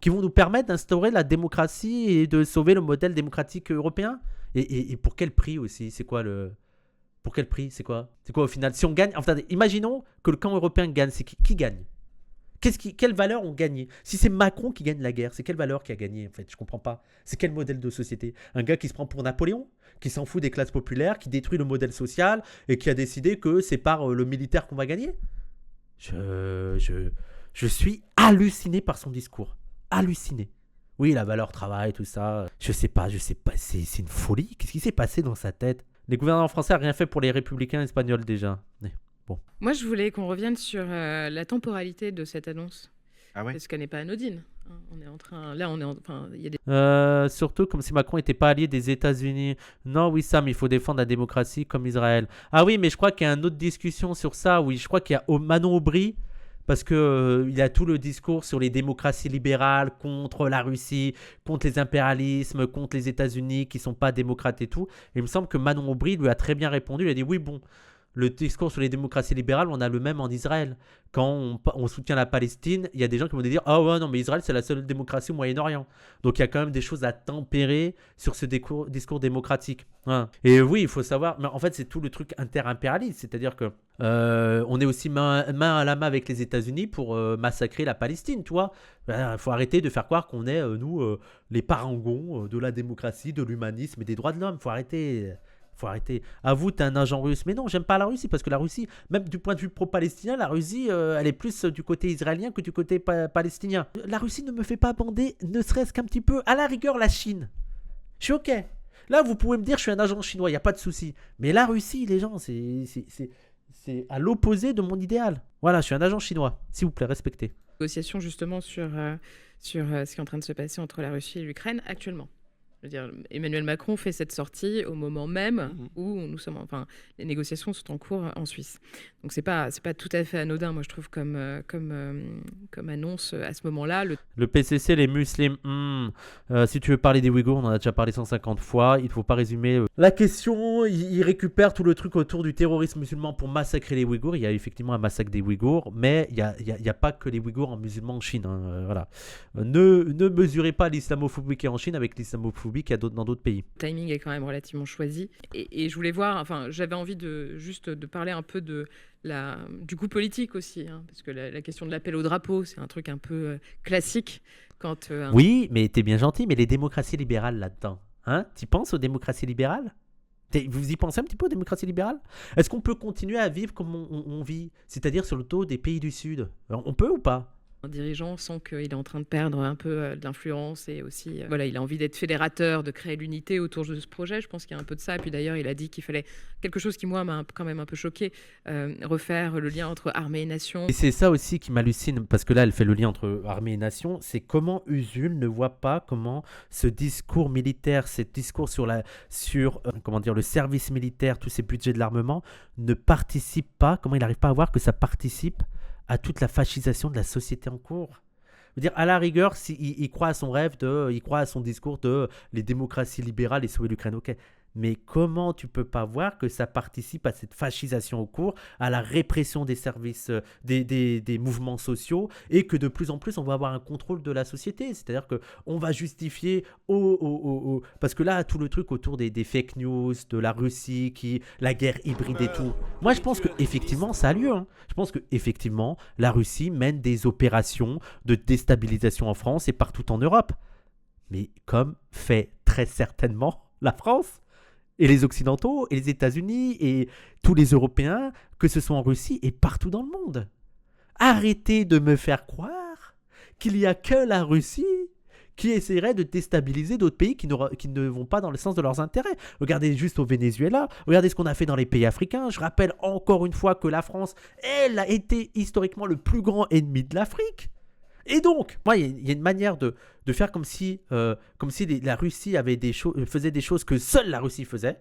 qui vont nous permettre d'instaurer la démocratie et de sauver le modèle démocratique européen. Et pour quel prix aussi? C'est quoi le... Pour quel prix? C'est quoi au final? Si on gagne... Enfin, imaginons que le camp européen gagne. C'est qui gagne? Quelle valeur ont gagné? Si c'est Macron qui gagne la guerre, c'est quelle valeur qui a gagné en fait? Je comprends pas. C'est quel modèle de société? Un gars qui se prend pour Napoléon, qui s'en fout des classes populaires, qui détruit le modèle social et qui a décidé que c'est par le militaire qu'on va gagner? Je suis halluciné par son discours. Halluciné. Oui, la valeur travail, tout ça. Je sais pas. C'est une folie. Qu'est-ce qui s'est passé dans sa tête? Les gouvernements français n'ont rien fait pour les républicains espagnols déjà. Bon. Moi, je voulais qu'on revienne sur la temporalité de cette annonce. Ah ouais. Parce qu'elle n'est pas anodine. On est en train... Là, il y a des... surtout comme si Macron n'était pas allié des États-Unis. Non, oui, Sam, il faut défendre la démocratie comme Israël. Ah oui, mais je crois qu'il y a une autre discussion sur ça. Oui, je crois qu'il y a Manon Aubry, parce qu'il y a tout le discours sur les démocraties libérales contre la Russie, contre les impérialismes, contre les États-Unis qui ne sont pas démocrates et tout. Et il me semble que Manon Aubry lui a très bien répondu. Il a dit oui, bon... Le discours sur les démocraties libérales, on a le même en Israël. Quand on soutient la Palestine, il y a des gens qui vont dire « Ah ouais, non, mais Israël, c'est la seule démocratie au Moyen-Orient. » Donc, il y a quand même des choses à tempérer sur ce discours démocratique. Hein. Et oui, il faut savoir... Mais en fait, c'est tout le truc inter-impérialiste. C'est-à-dire que on est aussi main à la main avec les États-Unis pour massacrer la Palestine, tu vois. Il faut arrêter de faire croire qu'on est, nous, les parangons de la démocratie, de l'humanisme et des droits de l'homme. Il faut arrêter... Faut arrêter. Avoue, t'es un agent russe. Mais non, j'aime pas la Russie parce que la Russie, même du point de vue pro-palestinien, la Russie, elle est plus du côté israélien que du côté palestinien. La Russie ne me fait pas bander, ne serait-ce qu'un petit peu. À la rigueur, la Chine. Je suis OK. Là, vous pouvez me dire, je suis un agent chinois, il n'y a pas de souci. Mais la Russie, les gens, c'est à l'opposé de mon idéal. Voilà, je suis un agent chinois. S'il vous plaît, respectez. Négociation justement sur ce qui est en train de se passer entre la Russie et l'Ukraine actuellement. Je veux dire, Emmanuel Macron fait cette sortie au moment même où nous sommes, enfin, les négociations sont en cours en Suisse. Donc c'est pas tout à fait anodin, moi je trouve comme annonce à ce moment-là. Le PCC, les musulmans. Si tu veux parler des Ouïghours, on en a déjà parlé 150 fois. Il ne faut pas résumer la question. Il récupère tout le truc autour du terrorisme musulman pour massacrer les Ouïghours. Il y a effectivement un massacre des Ouïghours, mais il y a pas que les Ouïghours en musulmans en Chine. Voilà. Ne mesurez pas l'islamophobie qui est en Chine avec l'islamophobie qu'il y a dans d'autres pays. Le timing est quand même relativement choisi. Et je voulais voir, enfin, j'avais envie de parler un peu du coup politique aussi, hein, parce que la question de l'appel au drapeau, c'est un truc un peu classique. Oui, mais t'es bien gentil, mais les démocraties libérales là-dedans, hein, tu penses aux démocraties libérales ? Vous y pensez un petit peu aux démocraties libérales ? Est-ce qu'on peut continuer à vivre comme on vit, c'est-à-dire sur le taux des pays du Sud ? On peut ou pas ? Un dirigeant sent qu'il est en train de perdre un peu d'influence et aussi, voilà, il a envie d'être fédérateur, de créer l'unité autour de ce projet. Je pense qu'il y a un peu de ça. Et puis d'ailleurs, il a dit qu'il fallait quelque chose qui, moi, m'a quand même un peu choqué, refaire le lien entre armée et nation. Et c'est ça aussi qui m'hallucine, parce que là, elle fait le lien entre armée et nation. C'est comment Usul ne voit pas comment ce discours militaire, ce discours sur le service militaire, tous ces budgets de l'armement, ne participe pas, comment il n'arrive pas à voir que ça participe à toute la fascisation de la société en cours. Je veux dire, à la rigueur, il croit à son rêve, il croit à son discours de les démocraties libérales et sauver l'Ukraine. Ok, mais comment tu peux pas voir que ça participe à cette fascisation en cours, à la répression des services, des mouvements sociaux, et que de plus en plus, on va avoir un contrôle de la société. C'est-à-dire qu'on va justifier parce que là, tout le truc autour des fake news, de la Russie, la guerre hybride et tout. Moi, je pense qu'effectivement, ça a lieu. Hein. Je pense qu'effectivement, la Russie mène des opérations de déstabilisation en France et partout en Europe. Mais comme fait très certainement la France, et les Occidentaux, et les États-Unis, et tous les Européens, que ce soit en Russie et partout dans le monde. Arrêtez de me faire croire qu'il n'y a que la Russie qui essaierait de déstabiliser d'autres pays qui ne vont pas dans le sens de leurs intérêts. Regardez juste au Venezuela, regardez ce qu'on a fait dans les pays africains. Je rappelle encore une fois que la France, elle, a été historiquement le plus grand ennemi de l'Afrique. Et donc, moi, il y a une manière de faire comme si la Russie faisait des choses que seule la Russie faisait,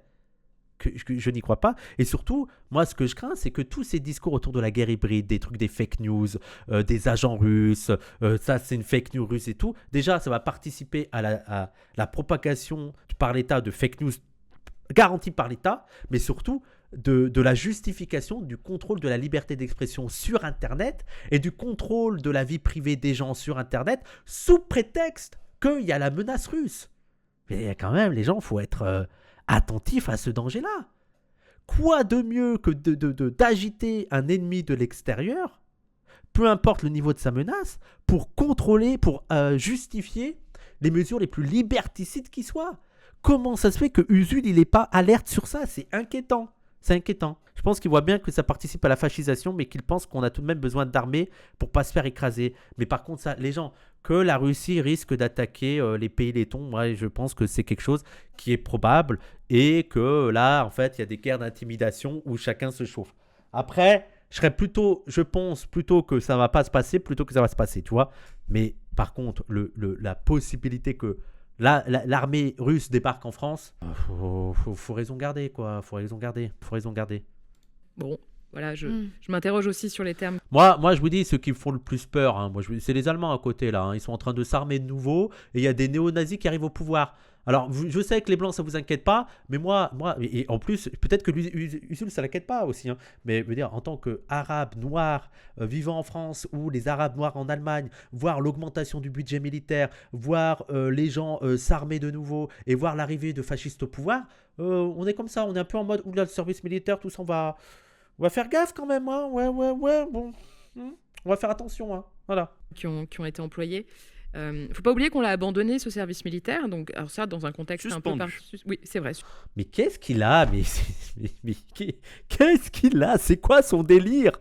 que je n'y crois pas. Et surtout, moi, ce que je crains, c'est que tous ces discours autour de la guerre hybride, des trucs des fake news, des agents russes, ça c'est une fake news russe et tout, déjà, ça va participer à la propagation par l'État de fake news garanties par l'État, mais surtout de la justification du contrôle de la liberté d'expression sur Internet et du contrôle de la vie privée des gens sur Internet sous prétexte qu'il y a la menace russe. Mais quand même, les gens, il faut être attentifs à ce danger-là. Quoi de mieux que d'agiter un ennemi de l'extérieur, peu importe le niveau de sa menace, pour contrôler, pour justifier les mesures les plus liberticides qui soient. Comment ça se fait que Usul, il n'est pas alerte sur ça ? C'est inquiétant. C'est inquiétant. Je pense qu'il voit bien que ça participe à la fascisation, mais qu'il pense qu'on a tout de même besoin d'armées pour pas se faire écraser. Mais par contre, ça, les gens, que la Russie risque d'attaquer les pays lettons, moi, je pense que c'est quelque chose qui est probable et que là, en fait, il y a des guerres d'intimidation où chacun se chauffe. Après, je pense plutôt que ça va pas se passer, plutôt que ça va se passer, tu vois. Mais par contre, la possibilité que l'armée russe débarque en France, faut raison garder, quoi. Faut raison garder. Bon, voilà, je m'interroge aussi sur les termes. Moi, je vous dis, ceux qui me font le plus peur, hein, c'est les Allemands à côté, là. Hein. Ils sont en train de s'armer de nouveau et il y a des néo-nazis qui arrivent au pouvoir. Alors, je sais que les Blancs, ça vous inquiète pas, mais moi et en plus, peut-être que Usul, ça l'inquiète pas aussi. Hein, mais je veux dire, en tant qu'Arabe noir vivant en France ou les Arabes noirs en Allemagne, voir l'augmentation du budget militaire, voir les gens s'armer de nouveau et voir l'arrivée de fascistes au pouvoir, on est comme ça, on est un peu en mode, oula, le service militaire, tout ça, on va faire gaffe quand même. Hein, ouais, bon, on va faire attention. Hein, voilà. Qui ont été employés. Faut pas oublier qu'on l'a abandonné, ce service militaire, donc alors ça dans un contexte suspendu. Un peu oui, c'est vrai. Mais qu'est-ce qu'il a qu'est-ce qu'il a? C'est quoi son délire?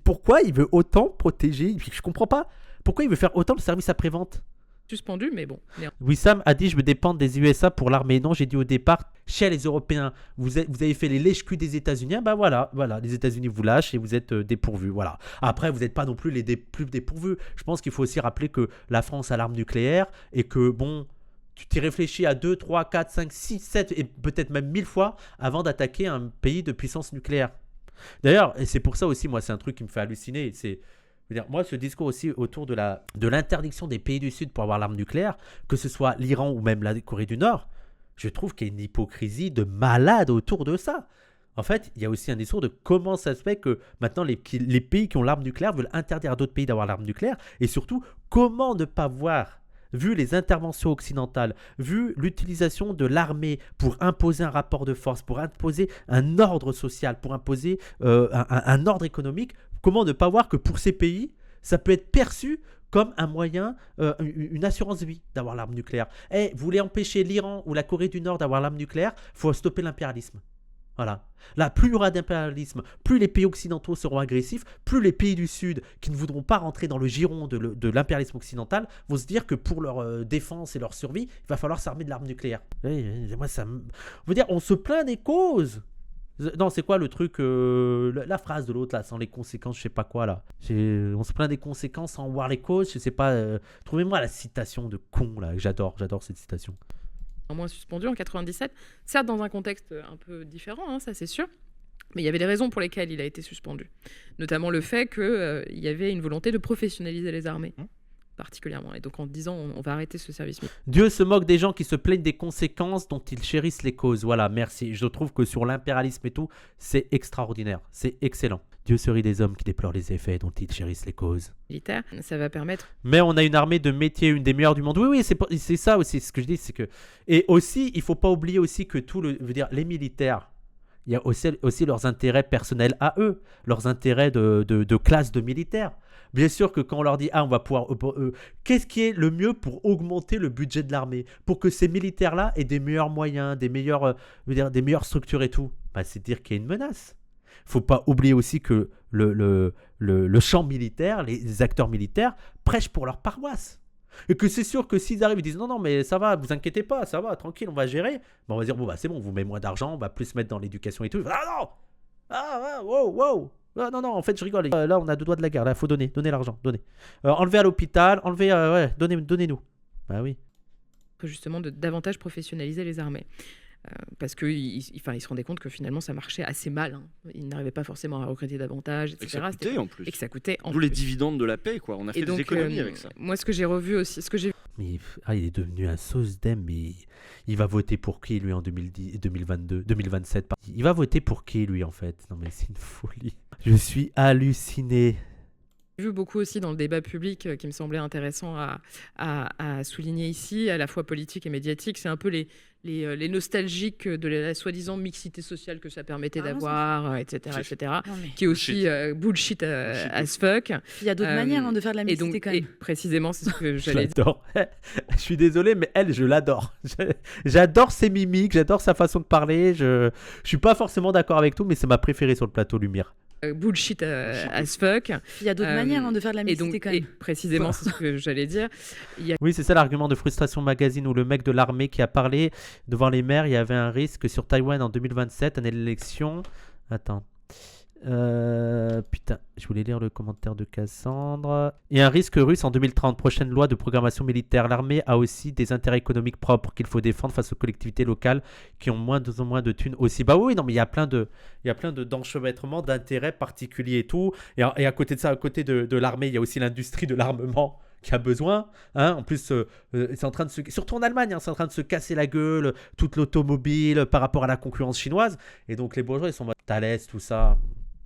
Pourquoi il veut autant protéger? Je comprends pas. Pourquoi il veut faire autant de service après-vente? suspendu, mais bon. Wissam a dit je veux dépendre des USA pour l'armée. Non, j'ai dit au départ, chez les Européens, vous avez fait les lèche-culs des États-Unis. Bah voilà, les États-Unis vous lâchent et vous êtes dépourvus. Voilà. Après, vous n'êtes pas non plus les plus dépourvus. Je pense qu'il faut aussi rappeler que la France a l'arme nucléaire et que bon, tu t'y réfléchis à 2, 3, 4, 5, 6, 7 et peut-être même 1000 fois avant d'attaquer un pays de puissance nucléaire. D'ailleurs, et c'est pour ça aussi, moi, c'est un truc qui me fait halluciner. Moi, ce discours aussi autour de l'interdiction des pays du Sud pour avoir l'arme nucléaire, que ce soit l'Iran ou même la Corée du Nord, je trouve qu'il y a une hypocrisie de malade autour de ça. En fait, il y a aussi un discours de comment ça se fait que maintenant les pays qui ont l'arme nucléaire veulent interdire à d'autres pays d'avoir l'arme nucléaire, et surtout, comment ne pas voir, vu les interventions occidentales, vu l'utilisation de l'armée pour imposer un rapport de force, pour imposer un ordre social, pour imposer un ordre économique, comment ne pas voir que pour ces pays, ça peut être perçu comme un moyen, une assurance vie d'avoir l'arme nucléaire. Vous voulez empêcher l'Iran ou la Corée du Nord d'avoir l'arme nucléaire, il faut stopper l'impérialisme. Voilà. Là, plus il y aura d'impérialisme, plus les pays occidentaux seront agressifs, plus les pays du Sud, qui ne voudront pas rentrer dans le giron de l'impérialisme occidental, vont se dire que pour leur défense et leur survie, il va falloir s'armer de l'arme nucléaire. Moi, on se plaint des causes. Non, c'est quoi le truc, la phrase de l'autre là, sans les conséquences, je sais pas quoi là. On se plaint des conséquences sans voir les causes, je sais pas. Trouvez-moi la citation de con là, j'adore cette citation. Moins suspendu en 97, certes dans un contexte un peu différent, ça c'est sûr, mais il y avait des raisons pour lesquelles il a été suspendu. Notamment le fait qu'il y avait une volonté de professionnaliser les armées. Particulièrement. Et donc en disant on va arrêter ce service militaire. Dieu se moque des gens qui se plaignent des conséquences dont ils chérissent les causes. Voilà, merci. Je trouve que sur l'impérialisme et tout, c'est extraordinaire, c'est excellent. Dieu se rit des hommes qui déplorent les effets dont ils chérissent les causes. Militaire, ça va permettre. Mais on a une armée de métier, une des meilleures du monde. Oui, c'est ça aussi, ce que je dis, c'est que. Et aussi, il faut pas oublier aussi que les militaires, il y a aussi leurs intérêts personnels à eux, leurs intérêts de classe de militaires. Bien sûr que quand on leur dit on va pouvoir qu'est-ce qui est le mieux pour augmenter le budget de l'armée, pour que ces militaires-là aient des meilleurs moyens, des meilleures structures et tout, c'est dire qu'il y a une menace. Faut pas oublier aussi que le champ militaire, les acteurs militaires prêchent pour leur paroisse. Et que c'est sûr que s'ils arrivent, ils disent non mais ça va, vous inquiétez pas, ça va, tranquille, on va gérer. On va dire c'est bon, on vous met moins d'argent, on va plus mettre dans l'éducation et tout. Wow. Non, en fait, je rigole. Là, on a 2 doigts de la guerre. Là, il faut donner l'argent. Enlever à l'hôpital, donnez-nous. Bah oui. Justement, de davantage professionnaliser les armées. Parce qu'ils se rendaient compte que finalement, ça marchait assez mal. Ils n'arrivaent pas forcément à recruter davantage, etc. Et que ça coûtait en plus. Et que ça coûtait en plus. D'où les dividendes de la paix, quoi. On a fait des économies avec ça. Moi, ce que j'ai revu aussi, Mais il est devenu un SOSDEM, mais il va voter pour qui, lui, en 2022, 2027 Il va voter pour qui, lui, en fait? Non, mais c'est une folie. Je suis halluciné. J'ai vu beaucoup aussi dans le débat public qui me semblait intéressant à souligner ici, à la fois politique et médiatique. C'est un peu les nostalgiques de la soi-disant mixité sociale que ça permettait d'avoir, etc. Qui est aussi bullshit as fuck. Il y a d'autres manières de faire de la mixité quand même. Et précisément, c'est ce que j'allais dire. J'adore. Je suis désolé, mais je l'adore. J'adore ses mimiques, j'adore sa façon de parler. Je suis pas forcément d'accord avec tout, mais c'est ma préférée sur le plateau Lumière. Bullshit as fuck. Il y a d'autres manières de faire de la mixité quand même. Et précisément, c'est ce que j'allais dire. Oui, c'est ça l'argument de Frustration Magazine où le mec de l'armée qui a parlé devant les maires, il y avait un risque sur Taïwan en 2027, année de l'élection. Attends. Putain, je voulais lire le commentaire de Cassandre. Et un risque russe en 2030, prochaine loi de programmation militaire. L'armée a aussi des intérêts économiques propres qu'il faut défendre face aux collectivités locales qui ont moins de thunes aussi. Bah oui, non, mais il y a plein d'enchevêtrements d'intérêts particuliers et tout. Et à côté de ça, à côté de l'armée, il y a aussi l'industrie de l'armement qui a besoin. En plus, c'est en train de surtout en Allemagne, c'est en train de se casser la gueule, toute l'automobile par rapport à la concurrence chinoise. Et donc les bourgeois, ils sont en mode Thales, tout ça.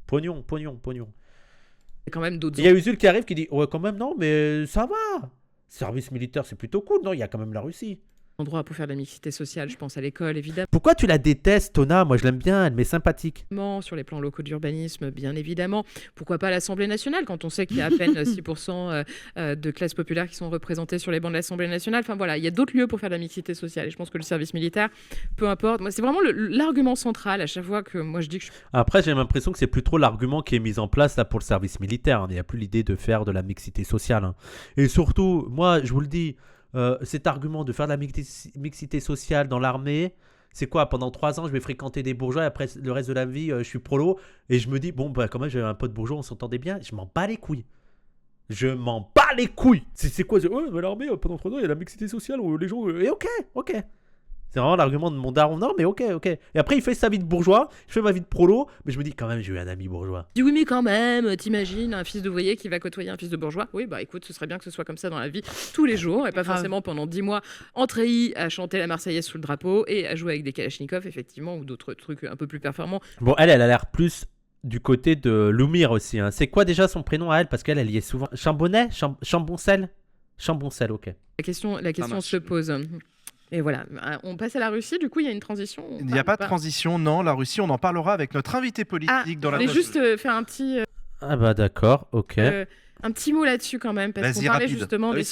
Pognon. Il y a quand même d'autres. Il y a Usul qui arrive qui dit ouais, quand même, non, mais ça va. Service militaire, c'est plutôt cool. Non, il y a quand même la Russie. Endroit pour faire de la mixité sociale, je pense à l'école, évidemment. Pourquoi tu la détestes, Tona? Moi, je l'aime bien, elle m'est sympathique. Sur les plans locaux d'urbanisme, bien évidemment. Pourquoi pas l'Assemblée nationale, quand on sait qu'il y a à peine 6% de classes populaires qui sont représentées sur les bancs de l'Assemblée nationale. Enfin voilà, il y a d'autres lieux pour faire de la mixité sociale. Et je pense que le service militaire, peu importe. Moi, c'est vraiment l'argument central à chaque fois que moi je dis que Après, j'ai l'impression que c'est plus trop l'argument qui est mis en place là pour le service militaire. Il n'y a plus l'idée de faire de la mixité sociale. Et surtout, moi, je vous le dis, cet argument de faire de la mixité sociale dans l'armée, c'est quoi? Pendant 3 ans, je vais fréquenter des bourgeois et après le reste de la vie, je suis prolo. Et je me dis, bon, bah, quand même, j'avais un pote bourgeois, on s'entendait bien. Je m'en bats les couilles. Je m'en bats les couilles. C'est quoi? Mais l'armée, pendant 3 ans, il y a la mixité sociale où les gens. Et ok. C'est vraiment l'argument de mon daron. Non, mais ok. Et après, il fait sa vie de bourgeois, je fais ma vie de prolo, mais je me dis, quand même, j'ai eu un ami bourgeois. Du oui, mais quand même, t'imagines un fils d'ouvrier qui va côtoyer un fils de bourgeois? Oui, bah écoute, ce serait bien que ce soit comme ça dans la vie tous les jours, et pas forcément pendant 10 mois en treillis à chanter la Marseillaise sous le drapeau et à jouer avec des kalachnikovs, effectivement, ou d'autres trucs un peu plus performants. Bon, elle a l'air plus du côté de Loumir aussi. Hein. C'est quoi déjà son prénom à elle? Parce qu'elle y est souvent. Chambonnet? Chamboncel, ok. La question se pose. Et voilà, on passe à la Russie, du coup il y a une transition. Il n'y a pas de transition, non. La Russie, on en parlera avec notre invité politique dans la. Je voulais juste faire un petit. Ah bah d'accord, ok. Un petit mot là-dessus quand même, parce qu'on parlait justement des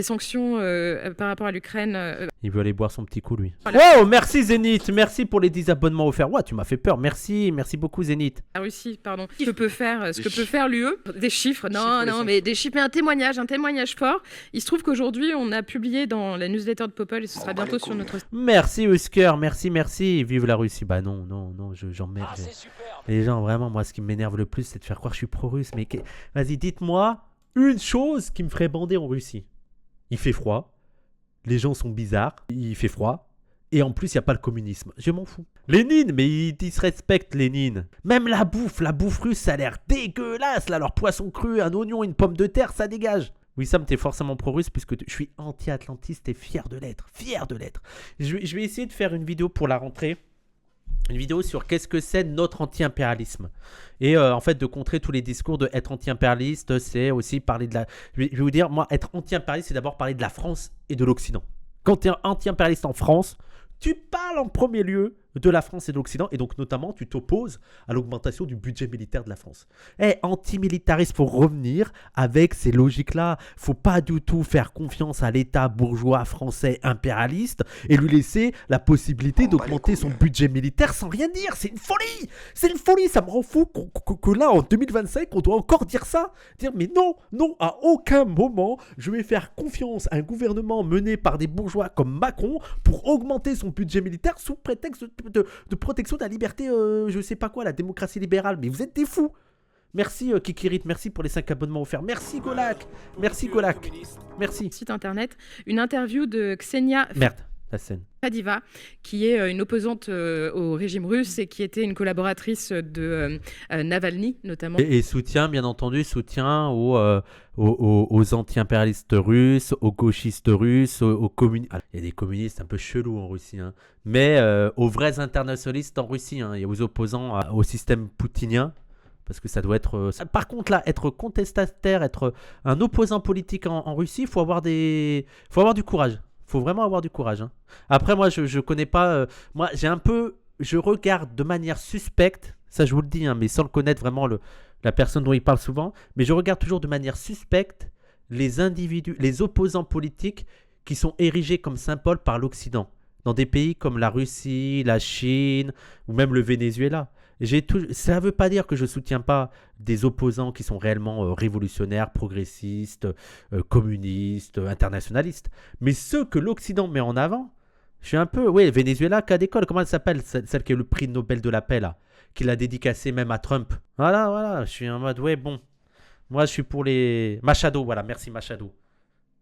sanctions, par rapport à l'Ukraine. Il veut aller boire son petit coup, lui. Voilà. Wow, merci Zénith, merci pour les 10 abonnements offerts. Ouais, tu m'as fait peur, merci beaucoup Zénith. La Russie, pardon. Ce que peut faire l'UE, des chiffres, mais des chiffres, mais un témoignage fort. Il se trouve qu'aujourd'hui, on a publié dans la newsletter de Popol, et ce sera bientôt sur notre... Merci Husker, merci, vive la Russie. Bah non, j'emmerde. Les gens, vraiment, moi, ce qui m'énerve le plus, c'est de faire croire que je suis pro-russe. Mais vas-y, dites-moi une chose qui me ferait bander en Russie. Il fait froid, les gens sont bizarres, il fait froid, et en plus, il n'y a pas le communisme. Je m'en fous. Lénine, mais ils disrespectent Lénine. Même la bouffe russe, ça a l'air dégueulasse, là. Leur poisson cru, un oignon, une pomme de terre, ça dégage. Oui, Sam, t'es forcément pro-russe puisque je suis anti-atlantiste et fier de l'être. Je vais essayer de faire une vidéo pour la rentrée. Une vidéo sur qu'est-ce que c'est notre anti-impérialisme. Et en fait, de contrer tous les discours de être anti-impérialiste, c'est aussi parler de la... Je vais vous dire, moi, être anti-impérialiste, c'est d'abord parler de la France et de l'Occident. Quand tu es anti-impérialiste en France, tu parles en premier lieu de la France et de l'Occident, et donc notamment tu t'opposes à l'augmentation du budget militaire de la France. Anti-militariste, faut revenir avec ces logiques-là. Faut pas du tout faire confiance à l'État bourgeois français impérialiste et lui laisser la possibilité d'augmenter son budget militaire sans rien dire. C'est une folie, ça me rend fou que là, en 2025, on doit encore dire ça. Dire, mais non, à aucun moment, je vais faire confiance à un gouvernement mené par des bourgeois comme Macron pour augmenter son budget militaire sous prétexte de protection de la liberté, je sais pas quoi, la démocratie libérale. Mais vous êtes des fous. Merci Kikirit, merci pour les 5 abonnements offerts. Merci Golak. Merci. Site internet, une interview de Ksenia la scène. Fadiva, qui est une opposante au régime russe et qui était une collaboratrice de Navalny notamment. Et bien entendu, soutien aux anti-impérialistes russes, aux gauchistes russes, aux communistes. Il y a des communistes un peu chelous en Russie, hein. Mais aux vrais internationalistes en Russie, hein. Il y a aux opposants au système poutinien. Parce que ça doit être... Par contre, là, être contestataire, être un opposant politique en Russie, il faut avoir du courage. Faut vraiment avoir du courage. Hein. Après, moi, je connais pas... moi, je regarde de manière suspecte, ça je vous le dis, hein, mais sans le connaître vraiment la personne dont il parle souvent, mais je regarde toujours de manière suspecte les individus, les opposants politiques qui sont érigés comme Saint-Paul par l'Occident, dans des pays comme la Russie, la Chine, ou même le Venezuela. Ça ne veut pas dire que je ne soutiens pas des opposants qui sont réellement révolutionnaires, progressistes, communistes, internationalistes. Mais ceux que l'Occident met en avant, je suis un peu... Oui, Venezuela, cas d'école, comment elle s'appelle? Celle qui a eu le prix Nobel de la paix, là, qui l'a dédicacé même à Trump. Voilà, je suis en mode, ouais, bon. Moi, je suis pour les... Machado, voilà, merci Machado.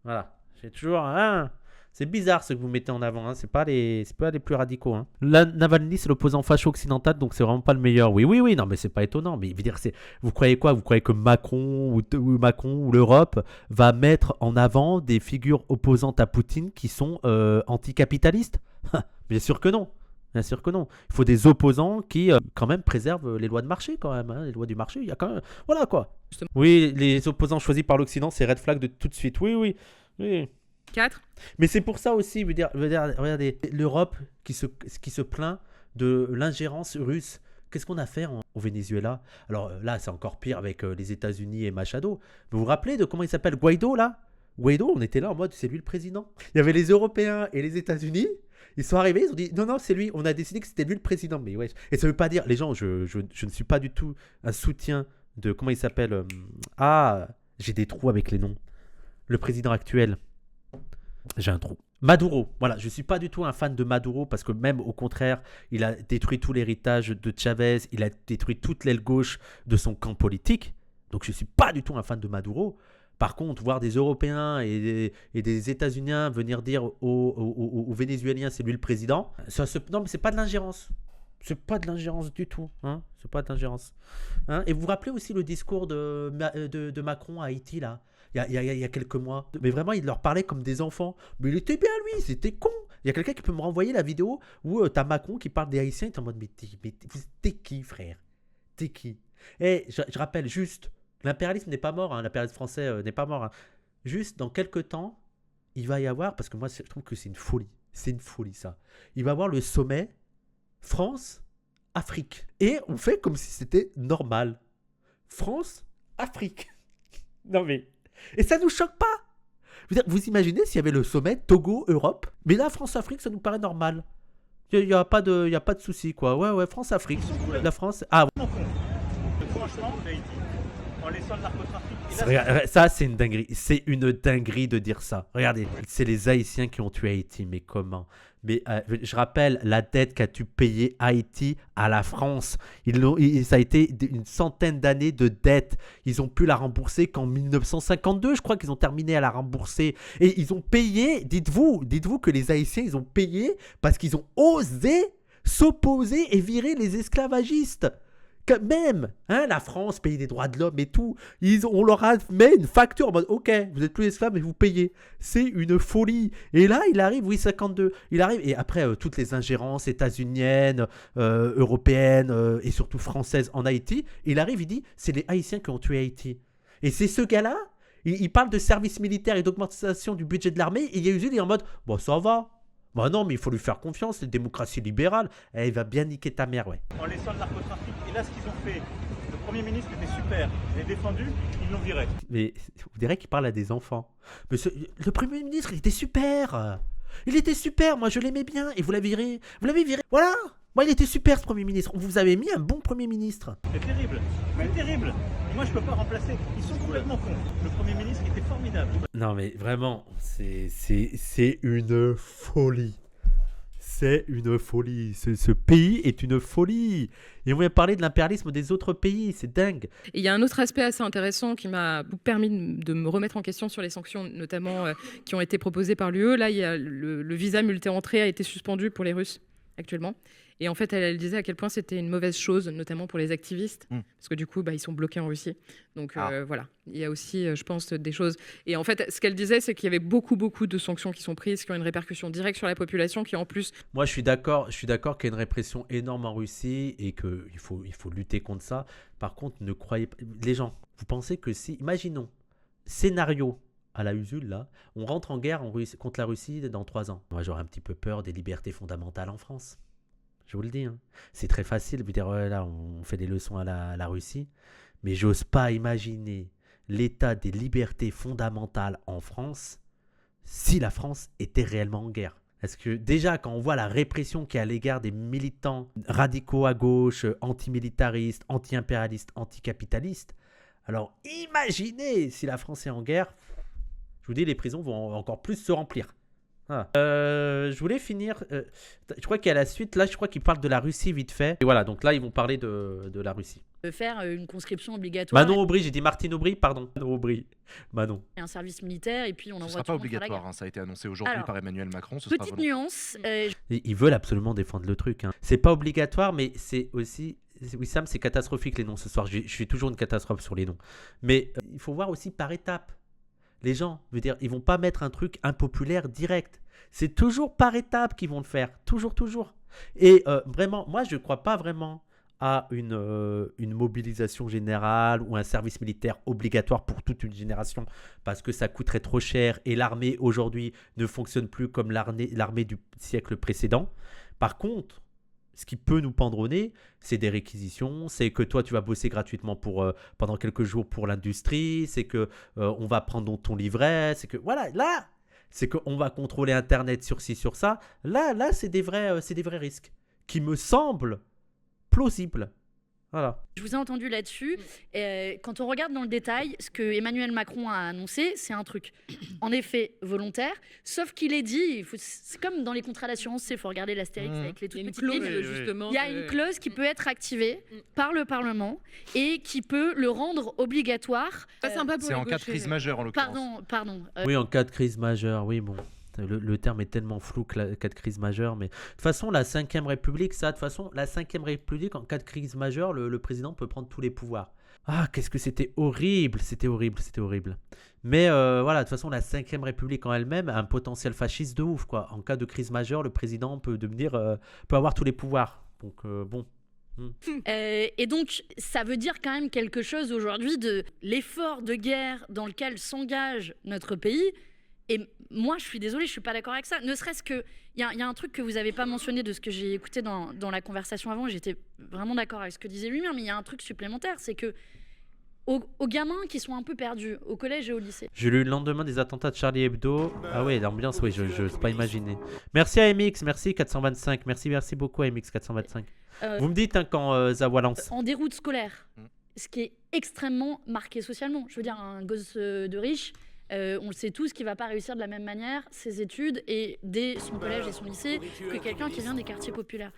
Voilà, j'ai toujours... C'est bizarre ce que vous mettez en avant, hein. C'est pas les plus radicaux. Hein. Navalny, c'est l'opposant facho occidental, donc c'est vraiment pas le meilleur. Oui, non, mais c'est pas étonnant. Mais je veux dire, vous croyez quoi? Vous croyez que Macron ou l'Europe va mettre en avant des figures opposantes à Poutine qui sont anticapitalistes? Bien sûr que non. Il faut des opposants qui, quand même, préservent les lois de marché, quand même. Hein. Les lois du marché, il y a quand même... Voilà, quoi. Justement. Oui, les opposants choisis par l'Occident, c'est red flag de tout de suite. Oui. 4. Mais c'est pour ça aussi, regardez, l'Europe qui se plaint de l'ingérence russe. Qu'est-ce qu'on a fait au Venezuela? Alors là, c'est encore pire avec les États-Unis et Machado. Vous vous rappelez de comment il s'appelle, Guaido, là? Guaido, on était là en mode, c'est lui le président. Il y avait les Européens et les États-Unis. Ils sont arrivés, ils ont dit, non, c'est lui. On a décidé que c'était lui le président. Mais ouais. Et ça veut pas dire, les gens, je ne suis pas du tout un soutien de, comment il s'appelle? J'ai des trous avec les noms. Le président actuel. J'ai un trou. Maduro, voilà, je suis pas du tout un fan de Maduro parce que même au contraire, il a détruit tout l'héritage de Chavez, il a détruit toute l'aile gauche de son camp politique. Donc je suis pas du tout un fan de Maduro. Par contre, voir des Européens et des États-Unis venir dire aux Vénézuéliens c'est lui le président, non mais c'est pas de l'ingérence. C'est pas de l'ingérence du tout. Hein, c'est pas de l'ingérence. Hein, et vous vous rappelez aussi le discours de Macron à Haïti là il y a quelques mois. Mais vraiment, il leur parlait comme des enfants. Mais il était bien, lui, c'était con. Il y a quelqu'un qui peut me renvoyer la vidéo où t'as Macron qui parle des Haïtiens et t'es en mode, mais t'es qui, frère? T'es qui? Et je rappelle juste, l'impérialisme n'est pas mort, hein, l'impérialisme français n'est pas mort. Hein. Juste, dans quelques temps, il va y avoir, parce que moi, je trouve que c'est une folie. C'est une folie, ça. Il va y avoir le sommet France-Afrique. Et on fait comme si c'était normal. France-Afrique. Non mais... Et ça nous choque pas. Je veux dire, vous imaginez s'il y avait le sommet Togo-Europe, mais là, France-Afrique, ça nous paraît normal. Il n'y a pas de souci, quoi. Ouais, France-Afrique. La France... Ah, franchement, Haïti, en laissant le narcotrafic... Ça, c'est une dinguerie. C'est une dinguerie de dire ça. Regardez, c'est les Haïtiens qui ont tué Haïti. Mais comment? Mais je rappelle la dette qu'a dû payer Haïti à la France. Ça a été une centaine d'années de dette. Ils ont pu la rembourser qu'en 1952. Je crois qu'ils ont terminé à la rembourser. Et ils ont payé, dites-vous que les Haïtiens, ils ont payé parce qu'ils ont osé s'opposer et virer les esclavagistes. Même, hein, la France, pays des droits de l'homme et tout, on leur a mis une facture en mode, ok, vous êtes plus esclaves, mais vous payez. C'est une folie. Et là, il arrive, oui, 52. Il arrive, et après, toutes les ingérences états-uniennes, européennes et surtout françaises en Haïti, il arrive, il dit, c'est les Haïtiens qui ont tué Haïti. Et c'est ce gars-là, il parle de service militaire et d'augmentation du budget de l'armée, et il est en mode, bon, ça va. Bah non, mais il faut lui faire confiance, c'est démocratie libérale. Il va bien niquer ta mère, ouais. En laissant le narcotrafic, et là, ce qu'ils ont fait, le Premier ministre était super, je l'ai défendu, ils l'ont viré. Mais vous direz qu'il parle à des enfants. Mais le Premier ministre, il était super. Il était super, moi je l'aimais bien, et vous l'avez viré. Vous l'avez viré, voilà. Moi, il était super, ce Premier ministre. On vous avait mis un bon Premier ministre. C'est terrible, c'est terrible. Et moi, je peux pas remplacer. Ils sont complètement cons. Le Premier ministre était formidable. Non, mais vraiment, c'est une folie. C'est une folie. Ce pays est une folie. Et on vient parler de l'impérialisme des autres pays. C'est dingue. Et il y a un autre aspect assez intéressant qui m'a permis de me remettre en question sur les sanctions, notamment qui ont été proposées par l'UE. Là, il y a le visa multi-entrée a été suspendu pour les Russes actuellement. Et en fait, elle disait à quel point c'était une mauvaise chose, notamment pour les activistes, parce que du coup, ils sont bloqués en Russie. Donc voilà, il y a aussi, je pense, des choses. Et en fait, ce qu'elle disait, c'est qu'il y avait beaucoup de sanctions qui sont prises, qui ont une répercussion directe sur la population, qui en plus... Moi, je suis d'accord qu'il y a une répression énorme en Russie et qu'il faut lutter contre ça. Par contre, ne croyez pas... Les gens, vous pensez que si... Imaginons, scénario... à la Usul, là, on rentre en guerre contre la Russie dans 3 ans. Moi, j'aurais un petit peu peur des libertés fondamentales en France. Je vous le dis. Hein. C'est très facile de dire, ouais, là, on fait des leçons à la Russie. Mais j'ose pas imaginer l'état des libertés fondamentales en France si la France était réellement en guerre. Parce que déjà, quand on voit la répression qu'il y a à l'égard des militants radicaux à gauche, antimilitaristes, anti-impérialistes, anticapitalistes, alors imaginez si la France est en guerre. Je vous dis, les prisons vont encore plus se remplir. Ah. Je voulais finir. Je crois qu'il y a la suite. Là, je crois qu'ils parlent de la Russie vite fait. Et voilà, donc là, ils vont parler de la Russie. De faire une conscription obligatoire. Manon Aubry, j'ai dit Martine Aubry, pardon. Manon Aubry. Manon. Et un service militaire, et puis on envoie. Ce ne sera pas obligatoire, hein, ça a été annoncé aujourd'hui par Emmanuel Macron. Petite nuance. Ils veulent absolument défendre le truc. Hein. C'est pas obligatoire, mais c'est aussi. Wissam, c'est catastrophique les noms ce soir. Je suis toujours une catastrophe sur les noms. Mais il faut voir aussi par étapes. Les gens, je veux dire, ils vont pas mettre un truc impopulaire direct. C'est toujours par étapes qu'ils vont le faire. Toujours. Et vraiment, moi, je ne crois pas vraiment à une mobilisation générale ou un service militaire obligatoire pour toute une génération parce que ça coûterait trop cher et l'armée aujourd'hui ne fonctionne plus comme l'armée du siècle précédent. Par contre, ce qui peut nous pendre au nez, c'est des réquisitions, c'est que toi, tu vas bosser gratuitement pendant quelques jours pour l'industrie, c'est que on va prendre ton livret, c'est que voilà, là, c'est qu'on va contrôler Internet sur ci, sur ça. Là, c'est des vrais risques qui me semblent plausibles. Voilà. Je vous ai entendu là-dessus. Quand on regarde dans le détail, ce que Emmanuel Macron a annoncé, c'est un truc, en effet, volontaire. Sauf qu'il est dit, c'est comme dans les contrats d'assurance, il faut regarder l'Astérix avec les toutes petites lignes. Justement, il y a une clause qui peut être activée par le Parlement et qui peut le rendre obligatoire. C'est en cas de crise majeure, en l'occurrence. Pardon. Oui, en cas de crise majeure, oui, bon. Le terme est tellement flou que la cas de crise majeure, mais de toute façon, la 5e République, la 5e République, en cas de crise majeure, le président peut prendre tous les pouvoirs. Ah, qu'est-ce que c'était horrible, c'était horrible. Mais voilà, de toute façon, la 5e République en elle-même a un potentiel fasciste de ouf, quoi. En cas de crise majeure, le président peut avoir tous les pouvoirs. Donc, bon. Et donc, ça veut dire quand même quelque chose aujourd'hui de l'effort de guerre dans lequel s'engage notre pays. Et moi, je suis désolée, je ne suis pas d'accord avec ça. Ne serait-ce que... Il y a un truc que vous n'avez pas mentionné de ce que j'ai écouté dans la conversation avant. J'étais vraiment d'accord avec ce que disait Lumière, mais il y a un truc supplémentaire, c'est que aux gamins qui sont un peu perdus, au collège et au lycée. J'ai lu le lendemain des attentats de Charlie Hebdo. Ah ouais, l'ambiance, oui, je ne sais pas imaginer. Merci à MX, merci 425. Merci beaucoup à MX 425. Vous me dites quand Zawa lance. En déroute scolaire, ce qui est extrêmement marqué socialement. Je veux dire, un gosse de riche... on le sait tous qu'il ne va pas réussir de la même manière ses études et dès son collège et son lycée que quelqu'un qui vient des quartiers populaires.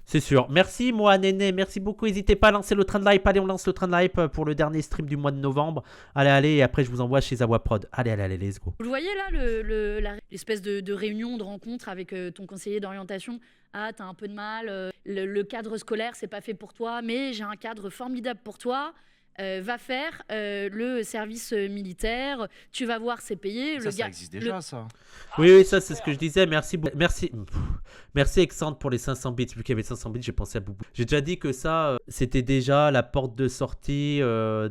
C'est sûr. Merci moi Néné, merci beaucoup. N'hésitez pas à lancer le train de l'hype. Allez, on lance le train de l'hype pour le dernier stream du mois de novembre. Allez, et après je vous envoie chez Zawa Prod. Allez, let's go. Vous le voyez là, l'espèce de réunion, de rencontre avec ton conseiller d'orientation. Ah, t'as un peu de mal, le cadre scolaire, c'est pas fait pour toi, mais j'ai un cadre formidable pour toi. Va faire le service militaire, tu vas voir, c'est payé. Ça existe déjà, ça. Oui, ça c'est ce que je disais. Merci Exante pour les 500 bits. Vu qu'il y avait 500 bits, j'ai pensé à Boubou. J'ai déjà dit que ça, c'était déjà la porte de sortie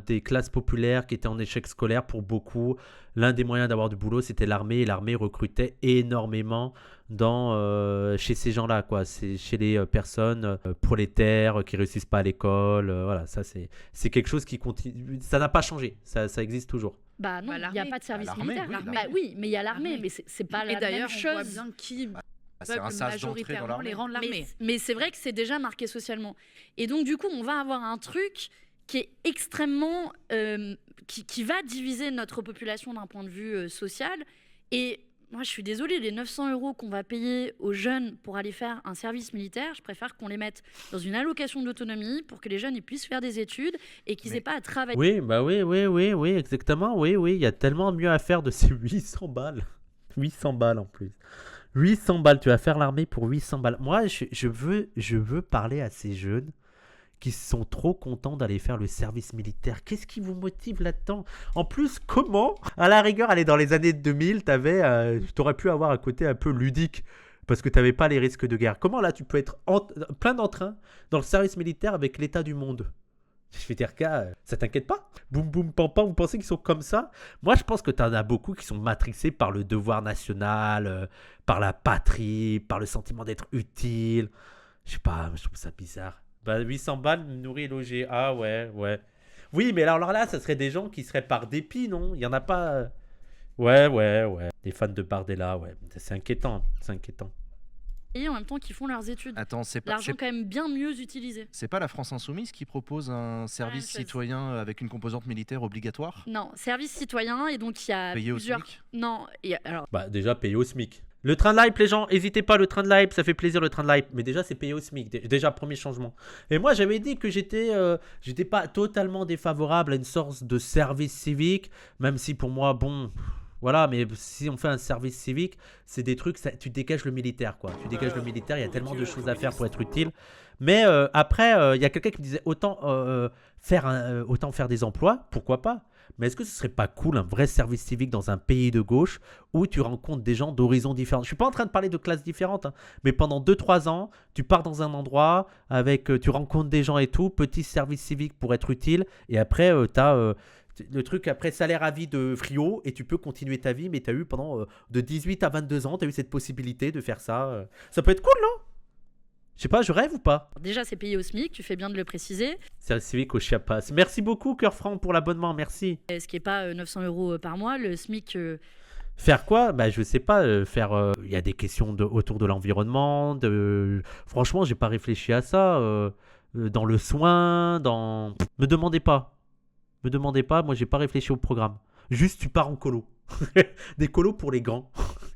des classes populaires qui étaient en échec scolaire pour beaucoup. L'un des moyens d'avoir du boulot, c'était l'armée. Et l'armée recrutait énormément chez ces gens-là, quoi. C'est chez les personnes prolétaires qui réussissent pas à l'école. Voilà, ça c'est quelque chose qui continue. Ça n'a pas changé. Ça existe toujours. Bah non, il n'y a pas de service militaire. Oui, mais il y a l'armée, mais c'est pas la même chose. Et d'ailleurs, on voit bien qui c'est un sas d'entrée dans l'armée. Les rangs de l'armée. Mais c'est vrai que c'est déjà marqué socialement. Et donc du coup, on va avoir un truc qui est extrêmement... qui va diviser notre population d'un point de vue social. Et moi, je suis désolée, les 900 € qu'on va payer aux jeunes pour aller faire un service militaire, je préfère qu'on les mette dans une allocation d'autonomie pour que les jeunes ils puissent faire des études et qu'ils n'aient pas à travailler. Oui, bah oui, exactement. Oui, il y a tellement mieux à faire de ces 800 balles. 800 balles en plus. 800 balles, tu vas faire l'armée pour 800 balles. Moi, je veux parler à ces jeunes qui sont trop contents d'aller faire le service militaire. Qu'est-ce qui vous motive là-dedans? En plus, comment? À la rigueur, aller dans les années 2000, t'aurais pu avoir un côté un peu ludique parce que t'avais pas les risques de guerre. Comment là, tu peux être plein d'entrain dans le service militaire avec l'état du monde? Je vais dire, ça t'inquiète pas? Boum, boum, pam, pam, vous pensez qu'ils sont comme ça? Moi, je pense que t'en as beaucoup qui sont matrixés par le devoir national, par la patrie, par le sentiment d'être utile. Je sais pas, je trouve ça bizarre. 800 balles, nourri et logé. Ah ouais. Oui, mais alors là, ça serait des gens qui seraient par dépit, non? Il y en a pas... Ouais. Des fans de Bardella, ouais. C'est inquiétant. Et en même temps qu'ils font leurs études. Attends, l'argent quand même bien mieux utilisé. C'est pas la France Insoumise qui propose un service citoyen avec une composante militaire obligatoire? Non, service citoyen, et donc il y a payé plusieurs... au SMIC? Non, alors... Déjà payé au SMIC. Le train de l'hype, les gens, n'hésitez pas, le train de l'hype, ça fait plaisir le train de l'hype. Mais déjà, c'est payé au SMIC. Déjà, premier changement. Et moi, j'avais dit que j'étais pas totalement défavorable à une sorte de service civique, même si pour moi, bon... Voilà, mais si on fait un service civique, c'est des trucs, tu dégages le militaire, quoi. Tu dégages le militaire, il y a tellement de choses à faire pour être utile. Mais après, il y a quelqu'un qui me disait autant faire des emplois, pourquoi pas? Mais est-ce que ce serait pas cool, un vrai service civique dans un pays de gauche où tu rencontres des gens d'horizons différents? Je suis pas en train de parler de classes différentes, hein, mais pendant 2-3 ans, tu pars dans un endroit, tu rencontres des gens et tout, petit service civique pour être utile, et après, tu as... le truc après salaire à vie de Frio et tu peux continuer ta vie, mais tu as eu pendant de 18 à 22 ans, tu as eu cette possibilité de faire ça. Ça peut être cool, non? Je sais pas, je rêve ou pas? Déjà, c'est payé au SMIC, tu fais bien de le préciser. Service civique au Chiapas. Merci beaucoup, Cœur Franc, pour l'abonnement, merci. Ce qui n'est pas 900 € par mois, le SMIC... Faire quoi? Je sais pas, il y a des questions autour de l'environnement, franchement, j'ai pas réfléchi à ça. dans le soin, dans... Me demandez pas, moi j'ai pas réfléchi au programme. Juste tu pars en colo. Des colos pour les grands.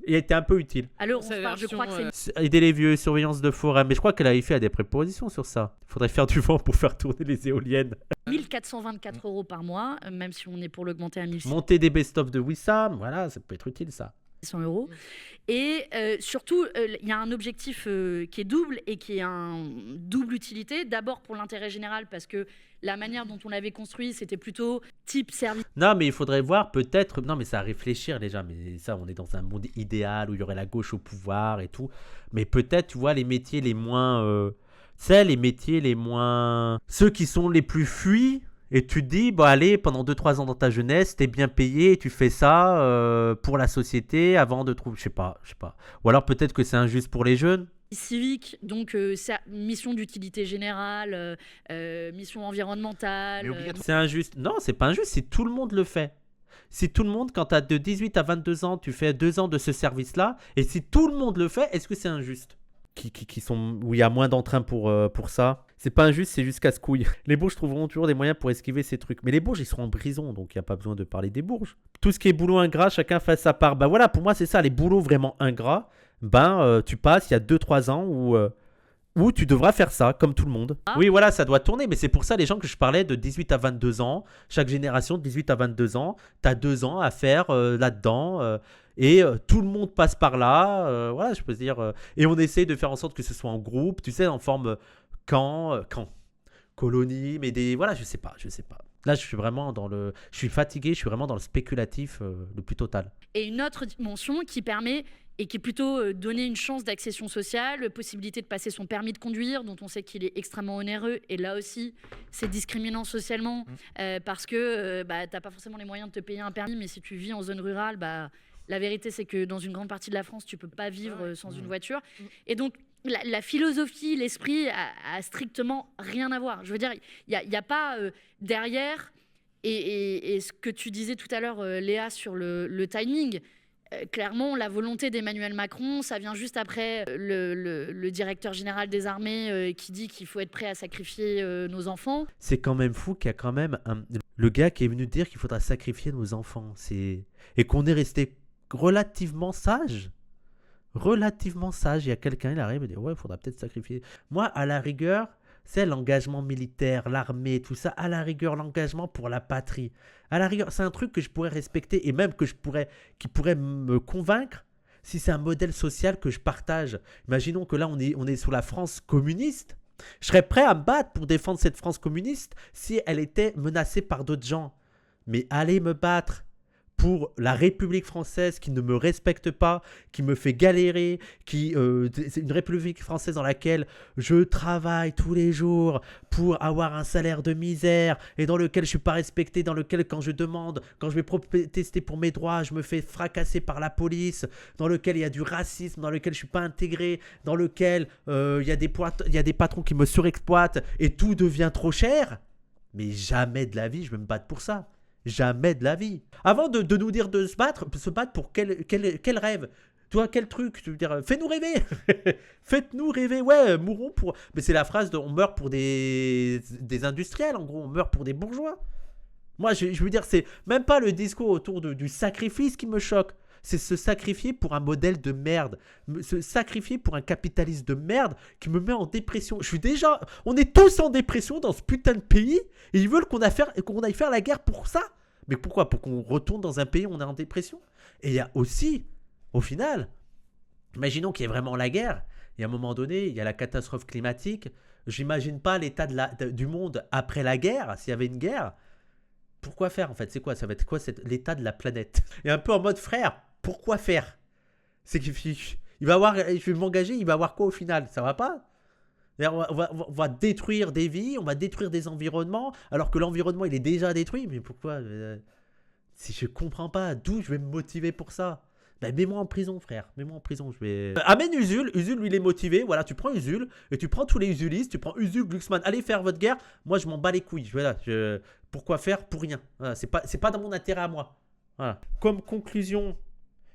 Il était un peu utile. Alors, je crois que c'est... Aider les vieux, surveillance de forêt. Mais je crois qu'elle avait fait des prépositions sur ça. Il faudrait faire du vent pour faire tourner les éoliennes. 1424 € par mois, même si on est pour l'augmenter à 1600. Monter des best-of de Wissam, voilà, ça peut être utile ça. 100 €. Et surtout, il y a un objectif qui est double et qui est un double utilité. D'abord pour l'intérêt général, parce que la manière dont on l'avait construit, c'était plutôt type service. Non, mais il faudrait voir peut-être... Non, mais ça à réfléchir déjà. Mais ça, on est dans un monde idéal où il y aurait la gauche au pouvoir et tout. Mais peut-être, tu vois, les métiers les moins... les métiers les moins... Ceux qui sont les plus fuis. Et tu te dis, bon allez, pendant 2-3 ans dans ta jeunesse, t'es bien payé, tu fais ça pour la société avant de trouver... Je sais pas. Ou alors peut-être que c'est injuste pour les jeunes. Civique, donc mission d'utilité générale, mission environnementale. C'est injuste. Non, c'est pas injuste si tout le monde le fait. Si tout le monde, quand tu as de 18 à 22 ans, tu fais 2 ans de ce service-là, et si tout le monde le fait, est-ce que c'est injuste ? Où il y a moins d'entrain pour ça. C'est pas injuste, c'est juste casse-couille. Les Bourges trouveront toujours des moyens pour esquiver ces trucs. Mais les Bourges, ils seront en prison, donc il n'y a pas besoin de parler des Bourges. Tout ce qui est boulot ingrat, chacun fait sa part. Bah voilà, pour moi, c'est ça, les boulots vraiment ingrats. Tu passes, il y a 2-3 ans où tu devras faire ça, comme tout le monde. Oui, voilà, ça doit tourner, mais c'est pour ça, les gens que je parlais de 18 à 22 ans, chaque génération de 18 à 22 ans, tu as 2 ans à faire là-dedans, et tout le monde passe par là, voilà, je peux dire, et on essaye de faire en sorte que ce soit en groupe, tu sais, en forme camp, colonie, mais voilà, je sais pas. Là, je suis vraiment je suis fatigué, je suis vraiment dans le spéculatif le plus total. Et une autre dimension qui permet et qui est plutôt donner une chance d'accession sociale, possibilité de passer son permis de conduire, dont on sait qu'il est extrêmement onéreux. Et là aussi, c'est discriminant socialement parce que t'as pas forcément les moyens de te payer un permis, mais si tu vis en zone rurale, la vérité, c'est que dans une grande partie de la France, tu peux pas vivre sans une voiture. Et donc, la philosophie, l'esprit a strictement rien à voir. Je veux dire, il y a pas derrière, et ce que tu disais tout à l'heure, Léa, sur le timing, clairement, la volonté d'Emmanuel Macron, ça vient juste après le directeur général des armées qui dit qu'il faut être prêt à sacrifier nos enfants. C'est quand même fou qu'il y a quand même le gars qui est venu dire qu'il faudra sacrifier nos enfants. Et qu'on est resté relativement sage. Il y a quelqu'un, il arrive et dit ouais, il faudra peut-être sacrifier. Moi, à la rigueur, c'est l'engagement militaire, l'armée, tout ça. À la rigueur, l'engagement pour la patrie. À la rigueur, c'est un truc que je pourrais respecter et même qui pourrait me convaincre si c'est un modèle social que je partage. Imaginons que là, on est sous la France communiste. Je serais prêt à me battre pour défendre cette France communiste si elle était menacée par d'autres gens. Mais aller me battre pour la République française qui ne me respecte pas, qui me fait galérer, c'est une République française dans laquelle je travaille tous les jours pour avoir un salaire de misère et dans lequel je ne suis pas respecté, dans lequel quand je vais protester pour mes droits, je me fais fracasser par la police, dans lequel il y a du racisme, dans lequel je ne suis pas intégré, dans lequel il y a des patrons qui me surexploitent et tout devient trop cher. Mais jamais de la vie, je vais me battre pour ça. Jamais de la vie. Avant de nous dire de se battre pour quel rêve? Toi, quel truc? Tu veux dire, fais-nous rêver. Faites-nous rêver. Ouais, mourons pour... Mais c'est la phrase de on meurt pour des industriels, en gros. On meurt pour des bourgeois. Moi, je veux dire, c'est même pas le discours autour du sacrifice qui me choque. C'est se sacrifier pour un modèle de merde. Se sacrifier pour un capitalisme de merde qui me met en dépression. On est tous en dépression dans ce putain de pays et ils veulent qu'on aille faire la guerre pour ça. Mais pourquoi? Pour qu'on retourne dans un pays où on est en dépression. Et il y a aussi, au final, imaginons qu'il y ait vraiment la guerre. Et à un moment donné, il y a la catastrophe climatique. J'imagine pas l'état du monde après la guerre, s'il y avait une guerre. Pourquoi faire en fait? C'est quoi? Ça va être quoi l'état de la planète? Et un peu en mode frère, pourquoi faire? C'est qu'il va avoir, je vais m'engager, il va avoir quoi au final? Ça va pas? On va détruire des vies, on va détruire des environnements, alors que l'environnement il est déjà détruit. Mais pourquoi? Si je comprends pas, d'où je vais me motiver pour ça? Ben, mets-moi en prison, frère. Mets-moi en prison. Amène Usul. Usul, lui, il est motivé. Voilà, tu prends Usul et tu prends tous les Usulistes. Tu prends Usul, Glucksmann. Allez faire votre guerre. Moi, je m'en bats les couilles. Voilà, pourquoi faire? Pour rien. Voilà, c'est pas dans mon intérêt à moi. Voilà. Comme conclusion,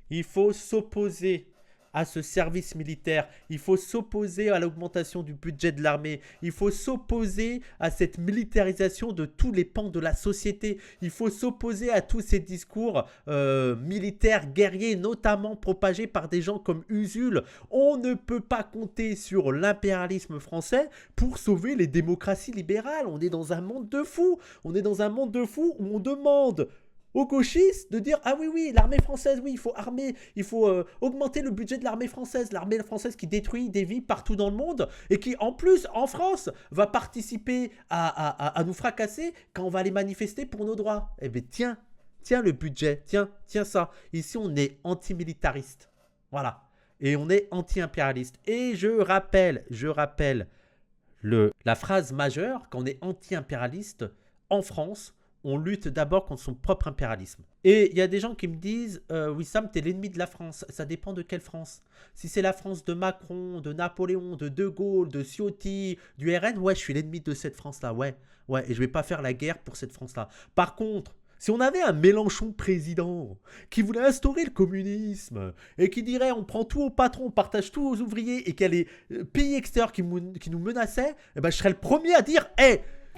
il faut s'opposer à ce service militaire. Il faut s'opposer à l'augmentation du budget de l'armée. Il faut s'opposer à cette militarisation de tous les pans de la société. Il faut s'opposer à tous ces discours militaires, guerriers, notamment propagés par des gens comme Usul. On ne peut pas compter sur l'impérialisme français pour sauver les démocraties libérales. On est dans un monde de fous. On est dans un monde de fous où on demande aux gauchistes de dire ah oui l'armée française, oui, il faut armer, il faut augmenter le budget de l'armée française qui détruit des vies partout dans le monde et qui en plus en France va participer à nous fracasser quand on va aller manifester pour nos droits. Eh bien tiens le budget, tiens ça. Ici on est antimilitariste, voilà, et on est anti-impérialiste. Et je rappelle la phrase majeure: quand on est anti-impérialiste en France, on lutte d'abord contre son propre impérialisme. Et il y a des gens qui me disent Wissam, t'es l'ennemi de la France. Ça dépend de quelle France. Si c'est la France de Macron, de Napoléon, de De Gaulle, de Ciotti, du RN, ouais, je suis l'ennemi de cette France-là, ouais, et je vais pas faire la guerre pour cette France-là. Par contre, si on avait un Mélenchon président qui voulait instaurer le communisme et qui dirait on prend tout aux patrons, on partage tout aux ouvriers et qu'il y a les pays extérieurs qui nous menaçaient, eh ben, je serais le premier à dire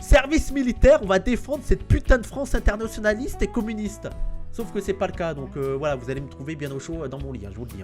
service militaire, on va défendre cette putain de France internationaliste et communiste. Sauf que c'est pas le cas, donc voilà, vous allez me trouver bien au chaud dans mon lit, je vous le dis.